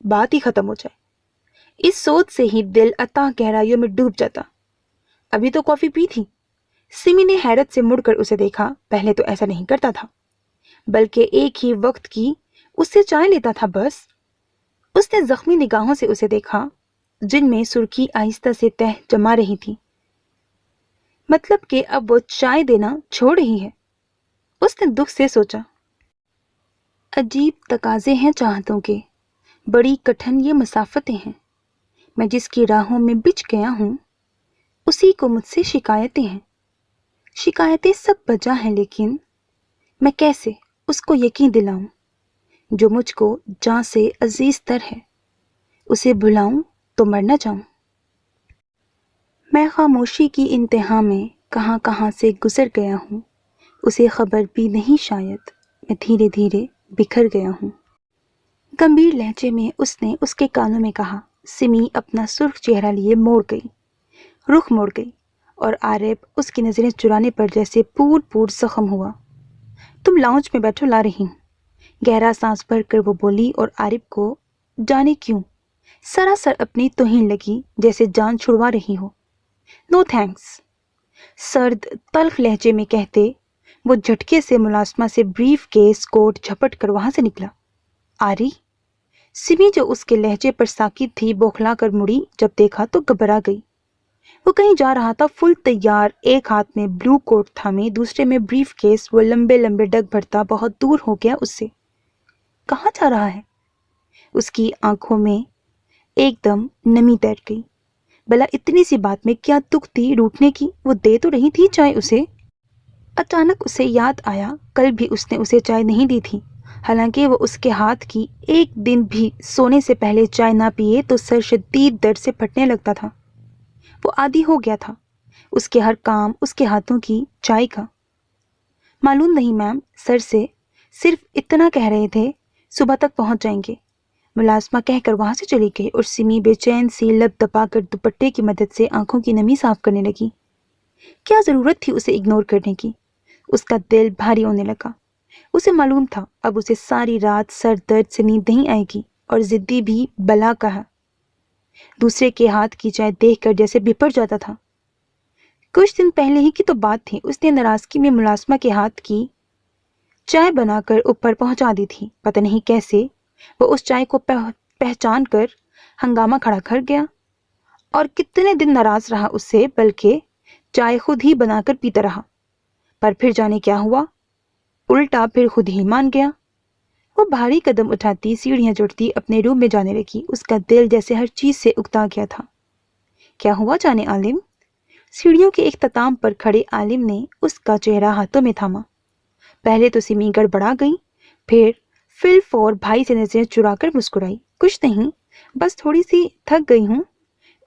بات ہی ختم ہو جائے۔ اس سوچ سے ہی دل اتاہ گہرائیوں میں ڈوب جاتا۔ ابھی تو کافی پی تھی۔ سمی نے حیرت سے مڑ کر اسے دیکھا۔ پہلے تو ایسا نہیں کرتا تھا، بلکہ ایک ہی وقت کی اس سے چائے لیتا تھا بس۔ اس نے زخمی نگاہوں سے اسے دیکھا جن میں سرخی آہستہ سے تہ جما رہی تھی۔ مطلب کہ اب وہ چائے دینا چھوڑ رہی ہے۔ اس نے دکھ سے سوچا، عجیب تقاضے ہیں چاہتوں کے، بڑی کٹھن یہ مسافتیں ہیں۔ میں جس کی راہوں میں بچھ گیا ہوں اسی کو مجھ سے شکایتیں ہیں۔ شکایتیں سب بجا ہیں، لیکن میں کیسے اس کو یقین دلاؤں جو مجھ کو جاں سے عزیز تر ہے؟ اسے بھلاؤں تو مر نہ جاؤں۔ میں خاموشی کی انتہا میں کہاں کہاں سے گزر گیا ہوں، اسے خبر بھی نہیں شاید میں دھیرے دھیرے بکھر گیا ہوں۔ گمبھیر لہجے میں اس نے اس کے کانوں میں کہا۔ سمی اپنا سرخ چہرہ لیے موڑ گئی، رخ موڑ گئی، اور عارف اس کی نظریں چرانے پر جیسے پور پور زخم ہوا۔ تم لاؤنج میں بیٹھو، لا رہی ہوں۔ گہرا سانس بھر کر وہ بولی، اور عارف کو جانے کیوں سراسر اپنی توہین لگی، جیسے جان چھڑوا رہی ہو۔ نو تھینکس، سرد تلخ لہجے میں کہتے وہ جھٹکے سے ملازمہ سے بریف کیس کوٹ جھپٹ کر وہاں سے نکلا۔ آری؟ سمی جو اس کے لہجے پر ساکت تھی بوکھلا کر مڑی، جب دیکھا تو گھبرا گئی۔ وہ کہیں جا رہا تھا، فل تیار، ایک ہاتھ میں بلو کوٹ تھامے، دوسرے میں بریف کیس۔ وہ لمبے لمبے ڈگ بھرتا بہت دور ہو گیا اس سے۔ کہاں جا رہا ہے؟ اس کی آنکھوں میں ایک دم نمی تیر گئی۔ بلا اتنی سی بات میں کیا دکھ تھی روٹنے کی؟ وہ دے تو رہی تھی چائے اسے۔ اچانک اسے یاد آیا کل بھی اس نے اسے چائے نہیں دی تھی، حالانکہ وہ اس کے ہاتھ کی ایک دن بھی سونے سے پہلے چائے نہ پیے تو سر شدید درد سے پھٹنے لگتا تھا۔ وہ عادی ہو گیا تھا اس کے ہر کام اس کے ہاتھوں کی چائے کا۔ معلوم نہیں میم، سر سے صرف اتنا کہہ رہے تھے صبح تک پہنچ جائیں گے، ملازمہ کہہ کر وہاں سے چلی گئی، اور سمی بے چین سی لب دبا کر دوپٹے کی مدد سے آنکھوں کی نمی صاف کرنے لگی۔ کیا ضرورت تھی اسے اگنور کرنے کی؟ اس کا دل بھاری ہونے لگا۔ اسے معلوم تھا اب اسے ساری رات سر درد سے نیند نہیں آئے گی، اور ضدی بھی بلا کہا دوسرے کے ہاتھ کی چائے دیکھ کر جیسے بپھر جاتا تھا۔ کچھ دن پہلے ہی کی تو بات تھی، اس نے ناراضگی میں ملازمہ کے ہاتھ کی چائے بنا کر اوپر پہنچا دی تھی۔ پتہ نہیں کیسے وہ اس چائے کو پہچان کر ہنگامہ کھڑا کر گیا، اور کتنے دن ناراض رہا اس سے، بلکہ چائے خود ہی بنا کر پیتا رہا۔ پر پھر جانے کیا ہوا، الٹا پھر خود ہی مان گیا۔ وہ بھاری قدم اٹھاتی سیڑھیاں چڑھتی اپنے روم میں جانے لگی۔ اس کا دل جیسے ہر چیز سے اکتا گیا تھا۔ کیا ہوا جانے عالم؟ سیڑھیوں کے اختتام پر کھڑے عالم نے اس کا چہرہ ہاتھوں میں تھاما۔ پہلے تو سمی گڑبڑا گئی، پھر فل فور بھائی سے نظریں چرا کر مسکرائی۔ کچھ نہیں، بس تھوڑی سی تھک گئی ہوں،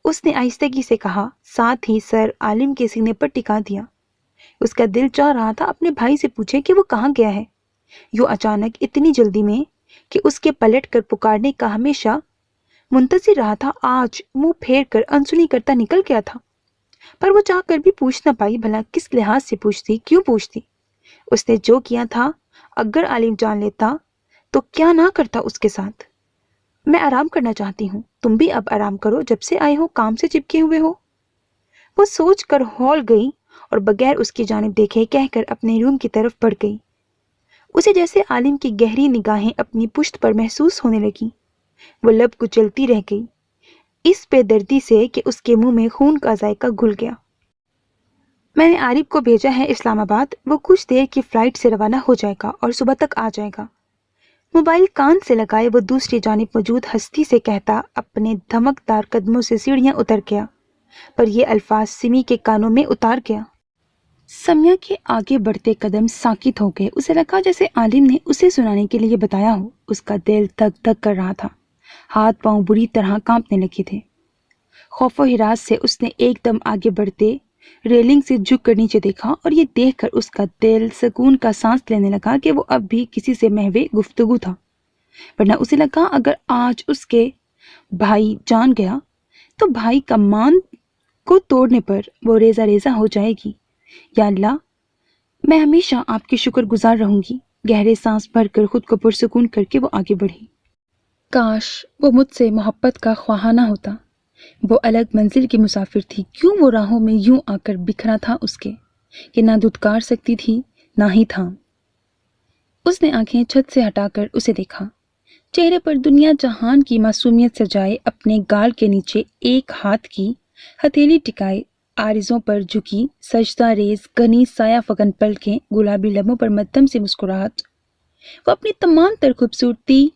اس نے آہستگی سے کہا، ساتھ ہی سر عالم کے سینے پر ٹکا دیا۔ اس کا دل چاہ رہا تھا اپنے بھائی سے پوچھے کہ وہ کہاں گیا ہے، یوں اچانک اتنی جلدی میں کہ اس کے پلٹ کر پکارنے کا ہمیشہ منتظر رہا تھا، آج منہ پھیر کر انسلی کرتا نکل گیا تھا۔ پر وہ چاہ کر بھی پوچھ نہ پائی، بھلا کس لحاظ سے پوچھتی، کیوں پوچھتی؟ اس نے جو کیا تھا اگر عالم جان لیتا تو کیا نہ کرتا اس کے ساتھ۔ میں آرام کرنا چاہتی ہوں، تم بھی اب آرام کرو، جب سے آئے ہو کام سے چپکے ہوئے ہو۔ وہ سوچ کر ہال گئی اور بغیر اس کی جانب دیکھے کہہ کر اپنے روم کی طرف بڑھ گئی۔ اسے جیسے عالم کی گہری نگاہیں اپنی پشت پر محسوس ہونے لگی۔ وہ لب کچلتی رہ گئی اس بے دردی سے کہ اس کے منہ میں خون کا ذائقہ گھل گیا۔ میں نے عارف کو بھیجا ہے اسلام آباد، وہ کچھ دیر کی فلائٹ سے روانہ ہو جائے گا اور صبح تک آ جائے گا۔ موبائل کان سے لگائے وہ دوسری جانب موجود ہستی سے کہتا اپنے دھمکدار قدموں سے سیڑھیاں اتر گیا، پر یہ الفاظ سمی کے کانوں میں اتار گیا۔ سمیہ کے آگے بڑھتے قدم ساکت ہو گئے۔ اسے لگا جیسے عالم نے اسے سنانے کے لیے بتایا ہو۔ اس کا دل دھک دھک کر رہا تھا، ہاتھ پاؤں بری طرح کانپنے لگے تھے۔ خوف و ہراس سے اس نے ایک دم آگے بڑھتے ریلنگ سے جھک کر نیچے دیکھا، اور یہ دیکھ کر اس کا دل سکون کا سانس لینے لگا کہ وہ اب بھی کسی سے محو گفتگو تھا، ورنہ اسے لگا اگر آج اس کے بھائی جان گیا تو بھائی کا مان کو توڑنے پر وہ ریزہ ریزہ ہو جائے گی۔ یا اللہ، میں ہمیشہ آپ کی شکر گزار رہوں گی۔ گہرے سانس بھر کر خود کو پرسکون کر کے وہ آگے بڑھی۔ کاش وہ مجھ سے محبت کا خواہاں نہ ہوتا۔ وہ الگ منزل کی مسافر تھی، کیوں وہ راہوں میں یوں آ کر بکھرا تھا اس کے کہ نہ دھتکار سکتی تھی نہ ہی تھام۔ اس نے آنکھیں چھت سے ہٹا کر اسے دیکھا، چہرے پر دنیا جہان کی معصومیت سجائے، اپنے گال کے نیچے ایک ہاتھ کی ہتھیلی ٹکائے، آرزوں پر جھکی سجدہ ریز گھنی سایہ فگن پلکیں، گلابی لبوں پر مدھم سی مسکراہٹ۔ وہ اپنی تمام تر خوبصورتی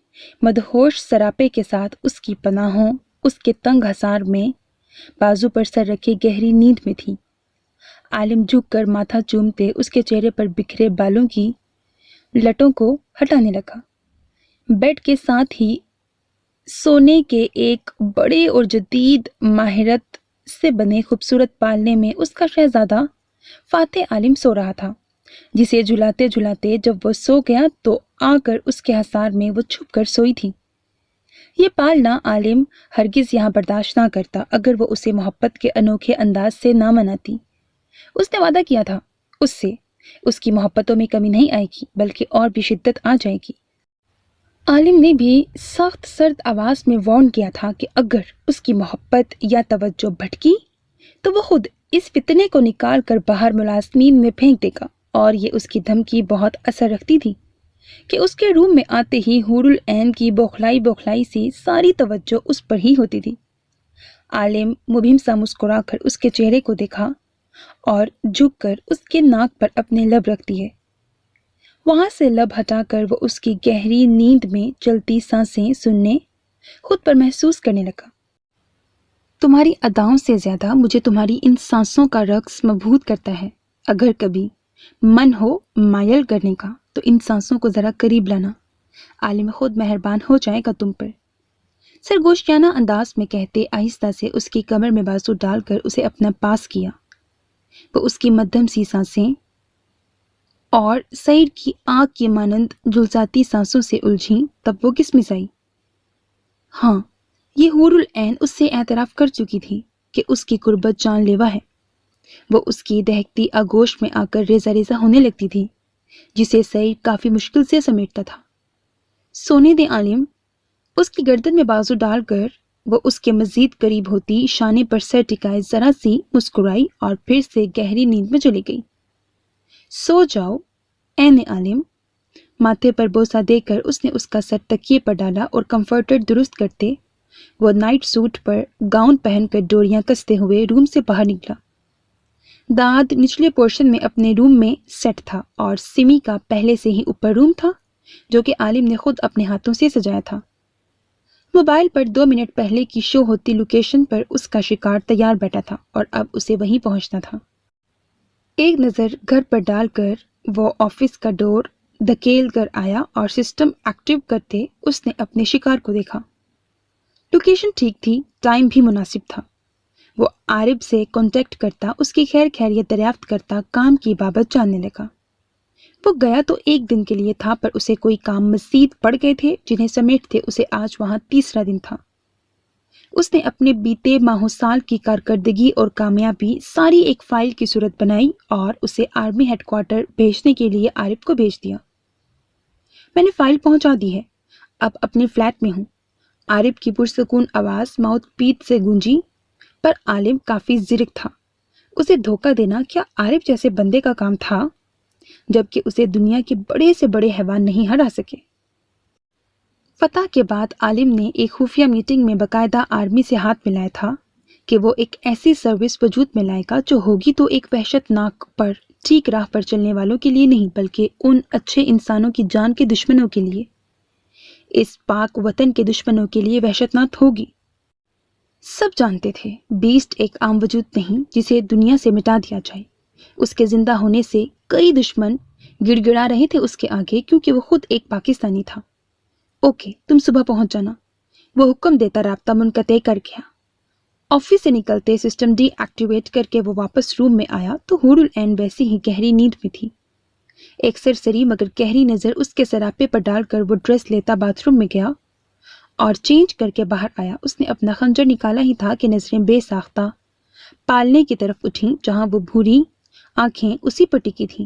مدہوش سراپے کے ساتھ اس کی پناہوں، اس کے تنگ حصار میں بازو پر سر رکھے گہری نیند میں تھی۔ عالم جھک کر ماتھا چومتے اس کے چہرے پر بکھرے بالوں کی لٹوں کو ہٹانے لگا۔ بیڈ کے ساتھ ہی سونے کے ایک بڑے اور جدید ماہرت سے بنے خوبصورت پالنے میں اس کا شہزادہ فاتح عالم سو رہا تھا، جسے جھلاتے جھلاتے جب وہ سو گیا تو آ کر اس کے حصار میں وہ چھپ کر سوئی تھی۔ یہ پالنا عالم ہرگز یہاں برداشت نہ کرتا اگر وہ اسے محبت کے انوکھے انداز سے نہ مناتی۔ اس نے وعدہ کیا تھا، اس سے اس کی محبتوں میں کمی نہیں آئے گی بلکہ اور بھی شدت آ جائے گی۔ عالم نے بھی سخت سرد آواز میں وارن کیا تھا کہ اگر اس کی محبت یا توجہ بھٹکی تو وہ خود اس فتنے کو نکال کر باہر ملازمین میں پھینک دے گا، اور یہ اس کی دھمکی بہت اثر رکھتی تھی کہ اس کے روم میں آتے ہی حور العین کی بوکھلائی بوکھلائی سی ساری توجہ اس پر ہی ہوتی تھی۔ عالم مبہم سا مسکرا کر اس کے چہرے کو دیکھا اور جھک کر اس کے ناک پر اپنے لب رکھ دیے۔ وہاں سے لب ہٹا کر وہ اس کی گہری نیند میں چلتی سانسیں سننے، خود پر محسوس کرنے لگا۔ تمہاری اداؤں سے زیادہ مجھے تمہاری ان سانسوں کا رقص مبہوت کرتا ہے۔ اگر کبھی من ہو مائل کرنے کا تو ان سانسوں کو ذرا قریب لانا، عالم خود مہربان ہو جائے گا تم پر، سرگوشیانہ انداز میں کہتے آہستہ سے اس کی کمر میں بازو ڈال کر اسے اپنا پاس کیا۔ وہ اس کی مدھم سی سانسیں اور سعید کی آنکھ کی مانند جلساتی سانسوں سے الجھیں، تب وہ کسمسائی۔ ہاں، یہ حور العین اس سے اعتراف کر چکی تھی کہ اس کی قربت جان لیوا ہے۔ وہ اس کی دہکتی آغوش میں آ کر ریزہ ریزہ ہونے لگتی تھی، جسے سعید کافی مشکل سے سمیٹتا تھا۔ سونے دے عالم، اس کی گردن میں بازو ڈال کر وہ اس کے مزید قریب ہوتی، شانے پر سر ٹکائے ذرا سی مسکرائی اور پھر سے گہری نیند میں چلی گئی۔ سو جاؤ این عالم۔ ماتھے پر بوسہ دے کر اس نے اس کا سر تکیے پر ڈالا اور کمفرٹر درست کرتے وہ نائٹ سوٹ پر گاؤن پہن کر ڈوریاں کستے ہوئے روم سے باہر نکلا۔ داد نچلے پورشن میں اپنے روم میں سیٹ تھا اور سمی کا پہلے سے ہی اوپر روم تھا جو کہ عالم نے خود اپنے ہاتھوں سے سجایا تھا۔ موبائل پر 2 منٹ پہلے کی شو ہوتی لوکیشن پر اس کا شکار تیار بیٹھا تھا اور اب اسے وہیں پہنچنا تھا۔ ایک نظر گھر پر ڈال کر وہ آفس کا ڈور دھکیل کر آیا اور سسٹم ایکٹیو کرتے اس نے اپنے شکار کو دیکھا۔ لوکیشن ٹھیک تھی، ٹائم بھی مناسب تھا۔ وہ عارب سے کانٹیکٹ کرتا، اس کی خیر خیریت دریافت کرتا، کام کی بابت جاننے لگا۔ وہ گیا تو 1 دن کے لیے تھا، پر اسے کوئی کام مزید پڑ گئے تھے جنہیں سمیٹتے اسے آج وہاں 3را دن تھا۔ اس نے اپنے بیتے ماہوں سال کی کارکردگی اور کامیابی ساری ایک فائل کی صورت بنائی اور اسے آرمی ہیڈ کوارٹر بھیجنے کے لیے عارب کو بھیج دیا۔ میں نے فائل پہنچا دی ہے، اب اپنے فلیٹ میں ہوں، عارب کی پرسکون آواز ماؤتھ پیٹ سے گونجی، پر عالم کافی زرک تھا۔ اسے دھوکہ دینا کیا عارب جیسے بندے کا کام تھا، جبکہ اسے دنیا کے بڑے سے بڑے حیوان نہیں ہرا سکے۔ فتح کے بعد عالم نے ایک خفیہ میٹنگ میں باقاعدہ آرمی سے ہاتھ ملایا تھا کہ وہ ایک ایسی سروس وجود میں لائے گا جو ہوگی تو ایک وحشت ناک پر ٹھیک راہ پر چلنے والوں کے لیے نہیں بلکہ ان اچھے انسانوں کی جان کے دشمنوں کے لیے، اس پاک وطن کے دشمنوں کے لیے وحشت ناک ہوگی۔ سب جانتے تھے بیسٹ ایک عام وجود نہیں جسے دنیا سے مٹا دیا جائے۔ اس کے زندہ ہونے سے کئی دشمن گڑ گڑا رہے تھے اس کے آگے، کیونکہ وہ خود ایک پاکستانی تھا۔ اوکے، تم صبح پہنچ جانا، وہ حکم دیتا رابطہ منقطع کر گیا۔ آفس سے نکلتے سسٹم ڈی ایکٹیویٹ کر کے وہ واپس روم میں آیا تو حور العین ویسی ہی گہری نیند میں تھی۔ ایک سرسری مگر گہری نظر اس کے سراپے پر ڈال کر وہ ڈریس لیتا باتھ روم میں گیا اور چینج کر کے باہر آیا۔ اس نے اپنا خنجر نکالا ہی تھا کہ نظریں بے ساختہ پالنے کی طرف اٹھیں جہاں وہ بھوری آنکھیں اسی پر ٹکی تھیں۔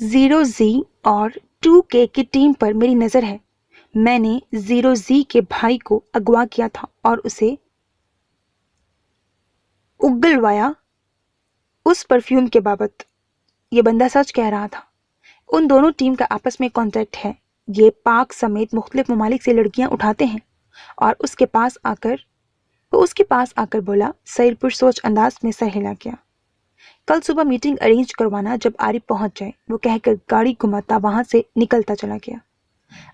0Z اور 2K کی ٹیم پر میری نظر ہے۔ میں نے 0Z کے بھائی کو اغوا کیا تھا اور اسے اگلوایا اس پرفیوم کے بابت۔ یہ بندہ سچ کہہ رہا تھا۔ ان دونوں ٹیم کا آپس میں کانٹیکٹ ہے۔ یہ پاک سمیت مختلف ممالک سے لڑکیاں اٹھاتے ہیں اور وہ اس کے پاس آ کر بولا۔ سعید پرسوچ انداز میں سر ہلا گیا۔ کل صبح میٹنگ ارینج کروانا جب عارف پہنچ جائے، وہ کہہ کر گاڑی گھماتا وہاں سے نکلتا چلا گیا۔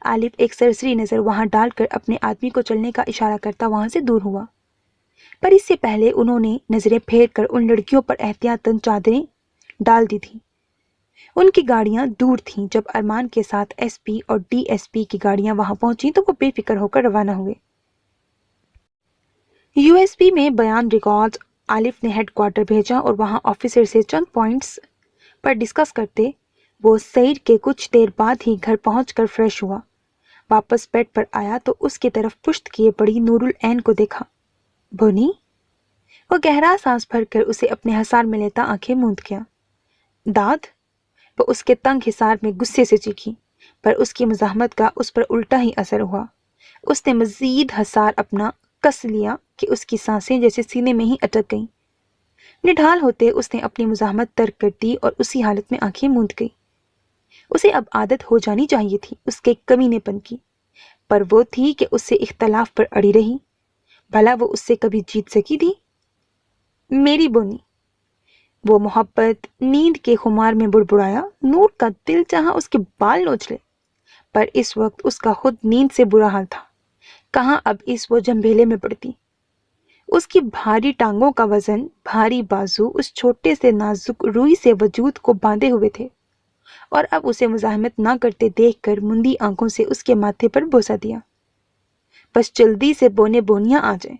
عارف ایک سرسری نظر وہاں ڈال کر اپنے آدمی کو چلنے کا اشارہ کرتا وہاں سے دور ہوا، پر اس سے پہلے انہوں نے نظریں پھیر کر ان لڑکیوں پر احتیاطاً چادریں ڈال دی تھیں۔ ان کی گاڑیاں دور تھیں۔ جب ارمان کے ساتھ ایس پی اور ڈی ایس پی کی گاڑیاں وہاں پہنچی تو وہ بے فکر ہو کر روانہ ہوئے۔ یو ایس پی میں بیان ریکارڈ عارف نے ہیڈ کوارٹر بھیجا اور وہاں آفیسر سے چند پوائنٹس پر ڈسکس کرتے وہ سعید کے کچھ دیر بعد ہی گھر پہنچ کر فریش ہوا۔ واپس بیڈ پر آیا تو اس کی طرف پشت کیے بڑی نور العین کو دیکھا۔ بونی؟ وہ گہرا سانس بھر کر اسے اپنے حصار میں لیتا آنکھیں موند گیا۔ داد؟ وہ اس کے تنگ حصار میں غصے سے چیخی، پر اس کی مزاحمت کا اس پر الٹا ہی اثر ہوا۔ اس نے مزید حصار اپنا کس لیا کہ اس کی سانسیں جیسے سینے میں ہی اٹک گئیں۔ نڈھال ہوتے اس نے اپنی مزاحمت ترک کر دی اور اسی حالت میں آنکھیں موند گئی۔ اسے اب عادت ہو جانی چاہیے تھی اس کے کمینے پن کی، پر وہ تھی کہ اس سے اختلاف پر اڑی رہی۔ بھلا وہ اس سے کبھی جیت سکی تھی؟ میری بونی، وہ محبت نیند کے خمار میں بڑبڑایا۔ نور کا دل چاہا اس کے بال نوچ لے، پر اس وقت اس کا خود نیند سے برا حال تھا۔ کہاں اب اس وہ جھنبیلے میں پڑتی۔ اس کی بھاری ٹانگوں کا وزن، بھاری بازو اس چھوٹے سے نازک روئی سے وجود کو باندھے ہوئے تھے، اور اب اسے مزاحمت نہ کرتے دیکھ کر مندی آنکھوں سے اس کے ماتھے پر بوسہ دیا۔ بس جلدی سے بونیاں آ جائیں۔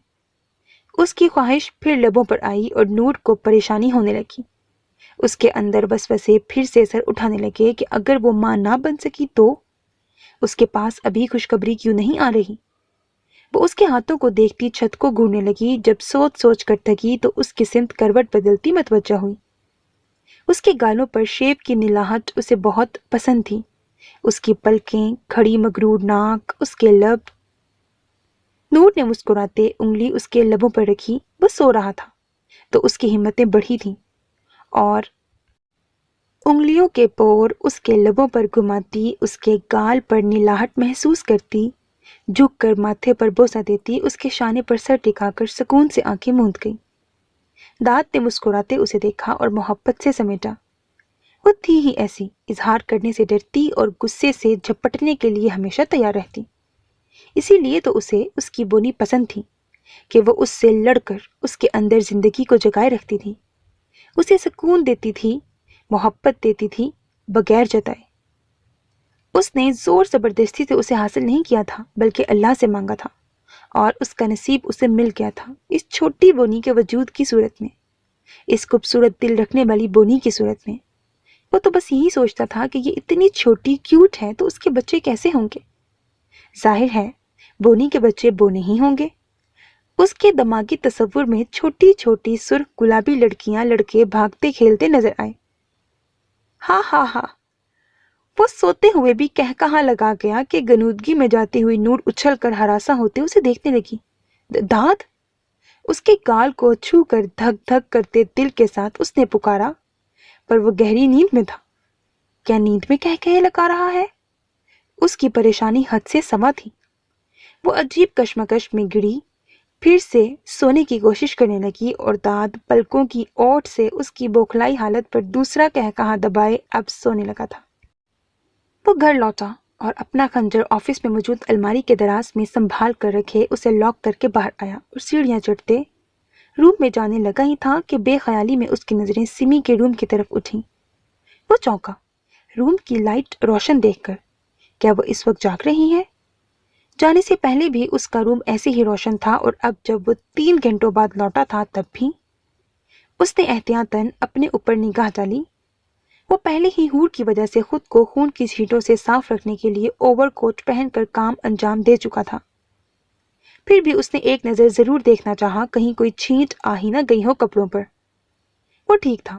اس کی خواہش پھر لبوں پر آئی اور نور کو پریشانی ہونے لگی۔ اس کے اندر وسوسے پھر سے سر اٹھانے لگے کہ اگر وہ ماں نہ بن سکی تو اس کے پاس ابھی خوشخبری کیوں نہیں آ رہی۔ وہ اس کے ہاتھوں کو دیکھتی چھت کو گھورنے لگی۔ جب سوچ کر تھکی تو اس کی سمت کروٹ بدلتی متوجہ ہوئی۔ اس کے گالوں پر شیب کی نلاہٹ اسے بہت پسند تھی۔ اس کی پلکیں، کھڑی مغرور ناک، اس کے لب۔ نور نے مسکراتے انگلی اس کے لبوں پر رکھی۔ وہ سو رہا تھا تو اس کی ہمتیں بڑھی تھیں اور انگلیوں کے پور اس کے لبوں پر گھماتی، اس کے گال پر نلاہٹ محسوس کرتی، جھک کر ماتھے پر بوسہ دیتی، اس کے شانے پر سر ٹکا کر سکون سے آنکھیں موند گئی۔ داد نے مسکراتے اسے دیکھا اور محبت سے سمیٹا۔ وہ تھی ہی ایسی، اظہار کرنے سے ڈرتی اور غصے سے جھپٹنے کے لیے ہمیشہ تیار رہتی۔ اسی لیے تو اسے اس کی بونی پسند تھی کہ وہ اس سے لڑ کر اس کے اندر زندگی کو جگائے رکھتی تھی، اسے سکون دیتی تھی، محبت دیتی تھی بغیر جتائے۔ اس نے زور زبردستی سے اسے حاصل نہیں کیا تھا بلکہ اللہ سے مانگا تھا، اور اس کا نصیب اسے مل گیا تھا اس چھوٹی بونی کے وجود کی صورت میں، اس خوبصورت دل رکھنے والی بونی کی صورت میں۔ وہ تو بس یہی سوچتا تھا کہ یہ اتنی چھوٹی کیوٹ ہے تو اس کے بچے کیسے ہوں گے۔ ظاہر ہے بونی کے بچے بونے ہی ہوں گے۔ اس کے دماغی تصور میں چھوٹی چھوٹی سرخ گلابی لڑکیاں لڑکے بھاگتے کھیلتے نظر آئے۔ ہاں ہاں ہاں، وہ سوتے ہوئے بھی کہا لگا گیا کہ گنودگی میں جاتی ہوئی نور اچھل کر ہراساں ہوتے اسے دیکھنے لگی۔ داد؟ اس کے گال کو چھو کر دھک دھک کرتے دل کے ساتھ اس نے پکارا، پر وہ گہری نیند میں تھا۔ کیا نیند میں کہہ لگا رہا ہے؟ اس کی پریشانی حد سے سوا تھی۔ وہ عجیب کشمکش میں گڑی، پھر سے سونے کی کوشش کرنے لگی اور داد پلکوں کی اوٹ سے اس کی بوکھلائی حالت پر دوسرا کہا دبائے اب سونے لگا تھا۔ وہ گھر لوٹا اور اپنا خنجر آفس میں موجود الماری کے دراز میں سنبھال کر رکھے اسے لاک کر کے باہر آیا اور سیڑھیاں چڑھتے روم میں جانے لگا ہی تھا کہ بے خیالی میں اس کی نظریں سمی کے روم کی طرف اٹھیں۔ وہ چونکا، روم کی لائٹ روشن دیکھ کر۔ کیا وہ اس وقت جاگ رہی ہے؟ جانے سے پہلے بھی اس کا روم ایسے ہی روشن تھا، اور اب جب وہ 3 گھنٹوں بعد لوٹا تھا تب بھی اس نے احتیاطاً اپنے اوپر نگاہ ڈالی۔ وہ پہلے ہی ہور کی وجہ سے خود کو خون کی چھینٹوں سے صاف رکھنے کے لیے اوور کوٹ پہن کر کام انجام دے چکا تھا۔ پھر بھی اس نے ایک نظر ضرور دیکھنا چاہا کہیں کوئی چھینٹ آ ہی نہ گئی ہو کپڑوں پر۔ وہ ٹھیک تھا،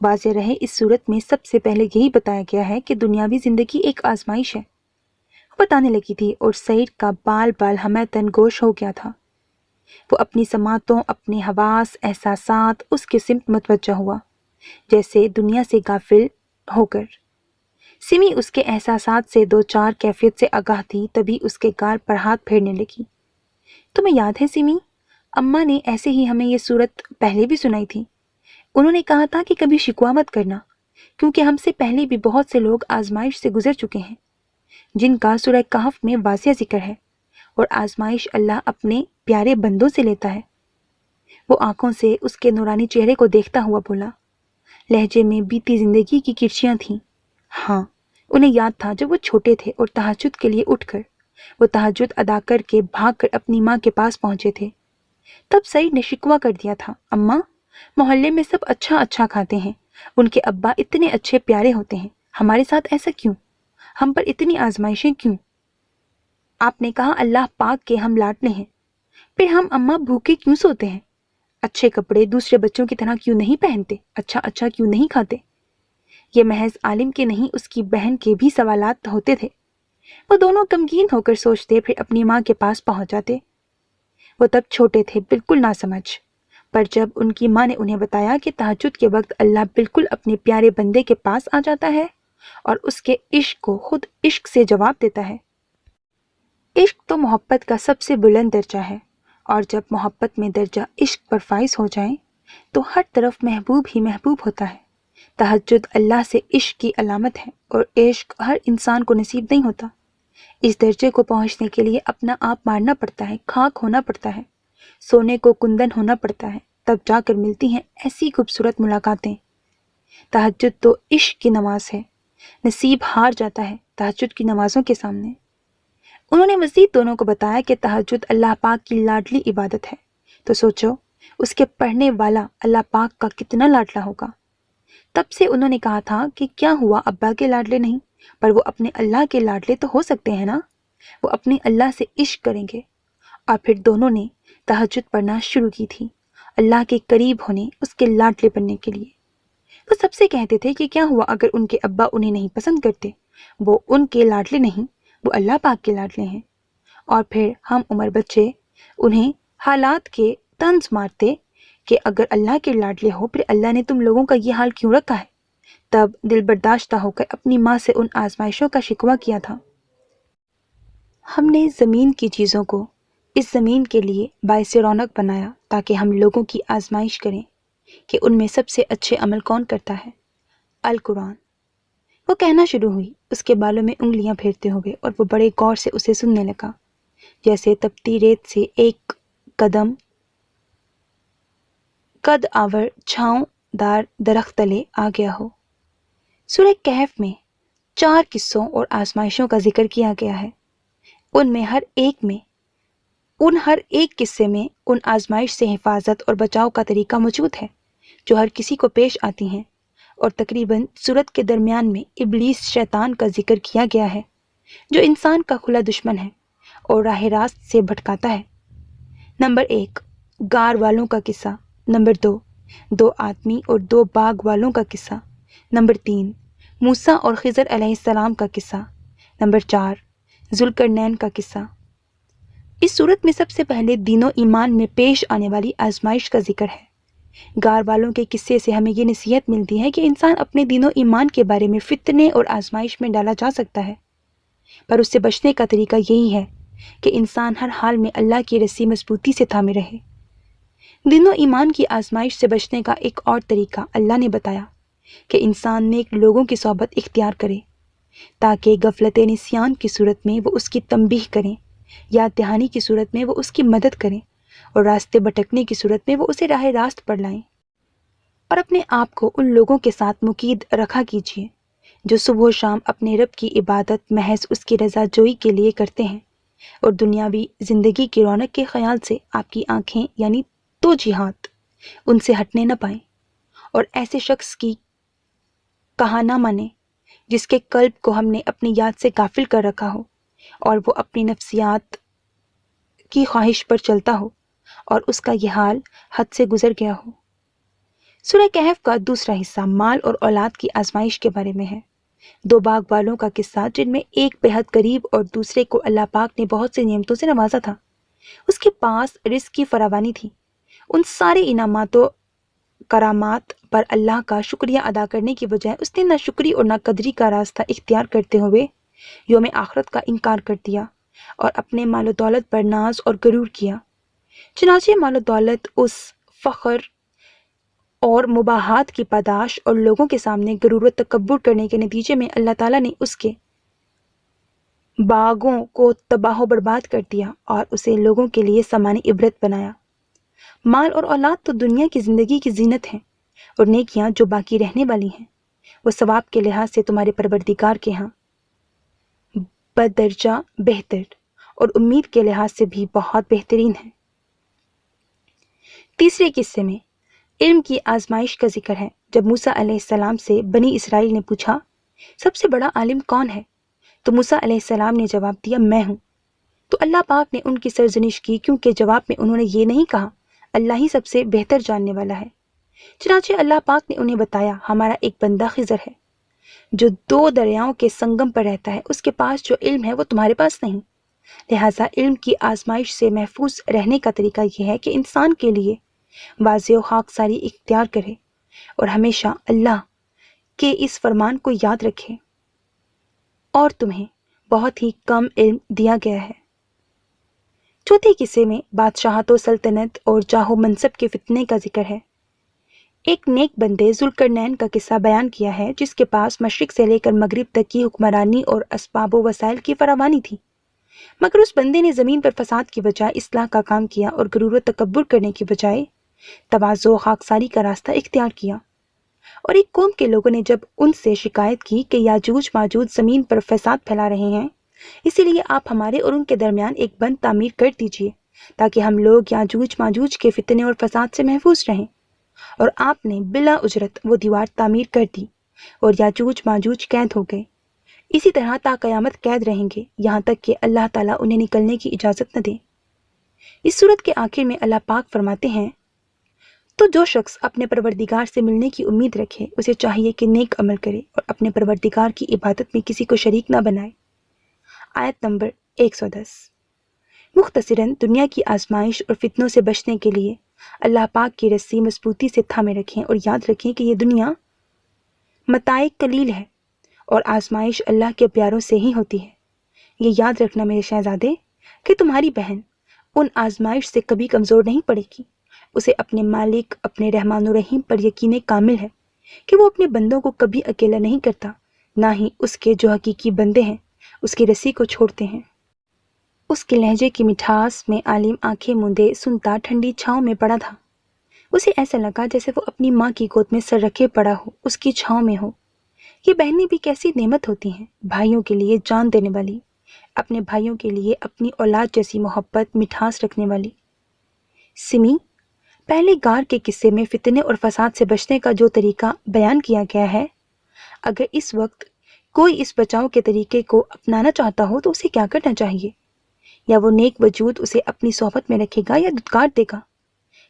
واضح رہے اس صورت میں سب سے پہلے یہی بتایا گیا ہے کہ دنیاوی زندگی ایک آزمائش ہے، وہ بتانے لگی تھی، اور سعید کا بال بال ہمہ تن گوش ہو گیا تھا۔ وہ اپنی سماعتوں، اپنے حواس، احساسات اس کے سمت متوجہ ہوا، جیسے دنیا سے غافل ہو کر۔ سمی اس کے احساسات سے دو چار کیفیت سے آگاہ تھی، تبھی اس کے گال پر ہاتھ پھیرنے لگی۔ تمہیں یاد ہے سمی، اماں نے ایسے ہی ہمیں یہ صورت پہلے بھی سنائی تھی۔ انہوں نے کہا تھا کہ کبھی شکوہ مت کرنا، کیونکہ ہم سے پہلے بھی بہت سے لوگ آزمائش سے گزر چکے ہیں، جن کا سورہ کہف میں واضح ذکر ہے، اور آزمائش اللہ اپنے پیارے بندوں سے لیتا ہے۔ وہ آنکھوں سے اس کے نورانی چہرے کو دیکھتا ہوا بولا، لہجے میں بیتی زندگی کی کرچیاں تھیں۔ ہاں، انہیں یاد تھا جب وہ چھوٹے تھے اور تہجد کے لیے اٹھ کر وہ تہجد ادا کر کے بھاگ کر اپنی ماں کے پاس پہنچے تھے۔ تب سعید نے شکوہ کر دیا تھا، اماں، محلے میں سب اچھا اچھا کھاتے ہیں، ان کے ابا اتنے اچھے پیارے ہوتے ہیں، ہمارے ساتھ ایسا کیوں؟ ہم پر اتنی آزمائشیں کیوں؟ آپ نے کہا اللہ پاک کے ہم لاڈلے ہیں، پھر ہم اماں بھوکے کیوں سوتے ہیں؟ اچھے کپڑے دوسرے بچوں کی طرح کیوں نہیں پہنتے؟ اچھا اچھا کیوں نہیں کھاتے؟ یہ محض عالم کے نہیں، اس کی بہن کے بھی سوالات ہوتے تھے۔ وہ دونوں غمگین ہو کر سوچتے، پھر اپنی ماں کے پاس پہنچ جاتے۔ وہ تب چھوٹے تھے، بالکل نہ سمجھ، پر جب ان کی ماں نے انہیں بتایا کہ تہجد کے وقت اللہ بالکل اپنے پیارے بندے کے پاس آ جاتا ہے اور اس کے عشق کو خود عشق سے جواب دیتا ہے۔ عشق تو محبت کا سب سے بلند درجہ ہے، اور جب محبت میں درجہ عشق پر فائز ہو جائے تو ہر طرف محبوب ہی محبوب ہوتا ہے۔ تہجد اللہ سے عشق کی علامت ہے، اور عشق ہر انسان کو نصیب نہیں ہوتا۔ اس درجے کو پہنچنے کے لیے اپنا آپ مارنا پڑتا ہے، خاک ہونا پڑتا ہے، سونے کو کندن ہونا پڑتا ہے، تب جا کر ملتی ہیں ایسی خوبصورت ملاقاتیں۔ تہجد تو عشق کی نماز ہے، نصیب ہار جاتا ہے تہجد کی نمازوں کے سامنے۔ انہوں نے مزید دونوں کو بتایا کہ تہجد اللہ پاک کی لاڈلی عبادت ہے، تو سوچو اس کے پڑھنے والا اللہ پاک کا کتنا لاڈلا ہوگا۔ تب سے انہوں نے کہا تھا کہ کیا ہوا ابا کے لاڈلے نہیں، پر وہ اپنے اللہ کے لاڈلے تو ہو سکتے ہیں نا، وہ اپنے اللہ سے عشق کریں گے۔ اور پھر دونوں نے تہجد پڑھنا شروع کی تھی، اللہ کے قریب ہونے، اس کے لاڈلے بننے کے لیے۔ وہ سب سے کہتے تھے کہ کیا ہوا اگر ان کے ابا انہیں نہیں پسند کرتے، وہ ان کے لاڈلے نہیں، وہ اللہ پاک کے لاڈلے ہیں۔ اور پھر ہم عمر بچے انہیں حالات کے طنز مارتے کہ اگر اللہ کے لاڈلے ہو پھر اللہ نے تم لوگوں کا یہ حال کیوں رکھا ہے۔ تب دل برداشتہ ہو کر اپنی ماں سے ان آزمائشوں کا شکوہ کیا تھا۔ ہم نے زمین کی چیزوں کو اس زمین کے لیے باعث رونق بنایا تاکہ ہم لوگوں کی آزمائش کریں کہ ان میں سب سے اچھے عمل کون کرتا ہے۔ القرآن۔ وہ کہنا شروع ہوئی، اس کے بالوں میں انگلیاں پھیرتے ہوئے، اور وہ بڑے غور سے اسے سننے لگا، جیسے تپتی ریت سے ایک قدم قد آور چھاؤں دار درخت تلے آ گیا ہو۔ سورہ کہف میں 4 قصوں اور آزمائشوں کا ذکر کیا گیا ہے۔ ان ہر ایک قصے میں ان آزمائش سے حفاظت اور بچاؤ کا طریقہ موجود ہے جو ہر کسی کو پیش آتی ہیں، اور تقریباً سورت کے درمیان میں ابلیس شیطان کا ذکر کیا گیا ہے جو انسان کا کھلا دشمن ہے اور راہ راست سے بھٹکاتا ہے۔ نمبر 1، غار والوں کا قصہ۔ نمبر 2، 2 آدمی اور 2 باغ والوں کا قصہ۔ نمبر 3، موسیٰ اور خضر علیہ السلام کا قصہ۔ نمبر 4، ذوالقرنین کا قصہ۔ اس صورت میں سب سے پہلے دین و ایمان میں پیش آنے والی آزمائش کا ذکر ہے۔ غار والوں کے قصے سے ہمیں یہ نصیحت ملتی ہے کہ انسان اپنے دین و ایمان کے بارے میں فتنے اور آزمائش میں ڈالا جا سکتا ہے، پر اس سے بچنے کا طریقہ یہی ہے کہ انسان ہر حال میں اللہ کی رسی مضبوطی سے تھامے رہے۔ دین و ایمان کی آزمائش سے بچنے کا ایک اور طریقہ اللہ نے بتایا کہ انسان نیک لوگوں کی صحبت اختیار کرے تاکہ غفلت نسیان کی صورت میں وہ اس کی تنبیہ کریں، یاد دہانی کی صورت میں وہ اس کی مدد کریں، اور راستے بھٹکنے کی صورت میں وہ اسے راہ راست پر لائیں۔ اور اپنے آپ کو ان لوگوں کے ساتھ مقید رکھا کیجیے جو صبح و شام اپنے رب کی عبادت محض اس کی رضا جوئی کے لیے کرتے ہیں، اور دنیاوی زندگی کی رونق کے خیال سے آپ کی آنکھیں یعنی توجیہات ان سے ہٹنے نہ پائیں، اور ایسے شخص کی کہا نہ مانیں جس کے قلب کو ہم نے اپنی یاد سے غافل کر رکھا ہو، اور وہ اپنی نفسیات کی خواہش پر چلتا ہو اور اس کا یہ حال حد سے گزر گیا ہو۔ سورہ کہف کا دوسرا حصہ مال اور اولاد کی آزمائش کے بارے میں ہے۔ دو باغ والوں کا قصہ، جن میں ایک بہت غریب اور دوسرے کو اللہ پاک نے بہت سی نعمتوں سے نوازا تھا۔ اس کے پاس رزق کی فراوانی تھی۔ ان سارے انعامات و کرامات پر اللہ کا شکریہ ادا کرنے کی بجائے اس نے نہ شکری اور نہ قدری کا راستہ اختیار کرتے ہوئے یوم آخرت کا انکار کر دیا اور اپنے مال و دولت پر ناز اور غرور کیا۔ چنانچہ مال و دولت اس فخر اور مباحات کی پاداش اور لوگوں کے سامنے غرور و تکبر کرنے کے نتیجے میں اللہ تعالیٰ نے اس کے باغوں کو تباہ و برباد کر دیا اور اسے لوگوں کے لیے سامان عبرت بنایا۔ مال اور اولاد تو دنیا کی زندگی کی زینت ہیں، اور نیکیاں جو باقی رہنے والی ہیں وہ ثواب کے لحاظ سے تمہارے پروردگار کے ہاں بدرجہ بہتر اور امید کے لحاظ سے بھی بہت بہترین ہیں۔ تیسرے قصے میں علم کی آزمائش کا ذکر ہے۔ جب موسیٰ علیہ السلام سے بنی اسرائیل نے پوچھا، سب سے بڑا عالم کون ہے؟ تو موسیٰ علیہ السلام نے جواب دیا، میں ہوں۔ تو اللہ پاک نے ان کی سرزنش کی، کیونکہ جواب میں انہوں نے یہ نہیں کہا اللہ ہی سب سے بہتر جاننے والا ہے۔ چنانچہ اللہ پاک نے انہیں بتایا، ہمارا ایک بندہ خضر ہے جو دو دریاؤں کے سنگم پر رہتا ہے، اس کے پاس جو علم ہے وہ تمہارے پاس نہیں۔ لہٰذا علم کی آزمائش سے محفوظ رہنے کا طریقہ یہ ہے کہ انسان کے لیے واضح و خاکساری اختیار کرے اور ہمیشہ اللہ کے اس فرمان کو یاد رکھے، اور تمہیں بہت ہی کم علم دیا گیا ہے۔ چوتھے قصے میں بادشاہت و سلطنت اور جاہ و منصب کے فتنے کا ذکر ہے۔ ایک نیک بندے ذوالقرنین کا قصہ بیان کیا ہے، جس کے پاس مشرق سے لے کر مغرب تک کی حکمرانی اور اسباب و وسائل کی فراوانی تھی، مگر اس بندے نے زمین پر فساد کی بجائے اصلاح کا کام کیا اور غرور و تکبر کرنے کی بجائے تواضع و خاکساری کا راستہ اختیار کیا۔ اور ایک قوم کے لوگوں نے جب ان سے شکایت کی کہ یاجوج ماجوج زمین پر فساد پھیلا رہے ہیں، اسی لیے آپ ہمارے اور ان کے درمیان ایک بند تعمیر کر دیجیے تاکہ ہم لوگ یاجوج ماجوج کے فتنے اور فساد سے محفوظ رہیں۔ اور آپ نے بلا اجرت وہ دیوار تعمیر کر دی اور یاجوج ماجوج قید ہو گئے۔ اسی طرح تا قیامت قید رہیں گے، یہاں تک کہ اللہ تعالیٰ انہیں نکلنے کی اجازت نہ دے۔ اس صورت کے آخر میں اللہ پاک فرماتے ہیں، تو جو شخص اپنے پروردگار سے ملنے کی امید رکھے، اسے چاہیے کہ نیک عمل کرے اور اپنے پروردگار کی عبادت میں کسی کو شریک نہ بنائے۔ آیت نمبر 110۔ مختصراً دنیا کی آزمائش اور فتنوں سے بچنے کے لیے اللہ پاک کی رسی مضبوطی سے تھامے رکھیں اور یاد رکھیں کہ یہ دنیا متاع قلیل ہے اور آزمائش اللہ کے پیاروں سے ہی ہوتی ہے۔ یہ یاد رکھنا میرے شہزادے کہ تمہاری بہن ان آزمائش سے کبھی کمزور نہیں پڑے گی۔ اسے اپنے مالک، اپنے رحمان الرحیم پر یقین کامل ہے کہ وہ اپنے بندوں کو کبھی اکیلا نہیں کرتا، نہ ہی اس کے جو حقیقی بندے ہیں اس کی رسی کو چھوڑتے ہیں۔ اس کے لہجے کی مٹھاس میں عالم آنکھیں موندے سنتا ٹھنڈی چھاؤں میں پڑا تھا۔ اسے ایسا لگا جیسے وہ اپنی ماں کی گود میں سر رکھے پڑا ہو، اس کی چھاؤں میں ہو۔ یہ بہنیں بھی کیسی نعمت ہوتی ہیں، بھائیوں کے لیے جان دینے والی، اپنے بھائیوں کے لیے اپنی اولاد جیسی محبت مٹھاس رکھنے والی۔ سمی، پہلے غار کے قصے میں فتنے اور فساد سے بچنے کا جو طریقہ بیان کیا گیا ہے، اگر اس وقت کوئی اس بچاؤ کے طریقے کو اپنانا چاہتا ہو تو اسے کیا کرنا چاہیے؟ یا وہ نیک وجود اسے اپنی صحبت میں رکھے گا یا دھتکار دے گا؟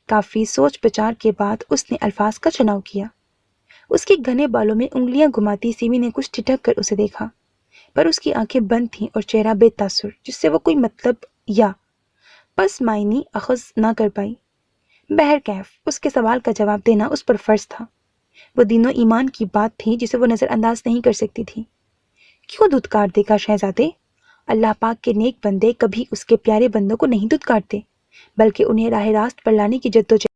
کافی سوچ بچار کے بعد اس نے الفاظ کا چناؤ کیا۔ اس کے گھنے بالوں میں انگلیاں گھماتی سیمی نے کچھ ٹھٹک کر اسے دیکھا، پر اس کی آنکھیں بند تھیں اور چہرہ بے تاثر، جس سے وہ کوئی مطلب یا پس معنی اخذ نہ کر پائی۔ بہرکیف اس کے سوال کا جواب دینا اس پر فرض تھا۔ وہ دین و ایمان کی بات تھی جسے وہ نظر انداز نہیں کر سکتی تھی۔ کیوں دھتکار دے گا شہزادے؟ اللہ پاک کے نیک بندے کبھی اس کے پیارے بندوں کو نہیں دھتکارتے، بلکہ انہیں راہ راست پر لانے کی جدوجہد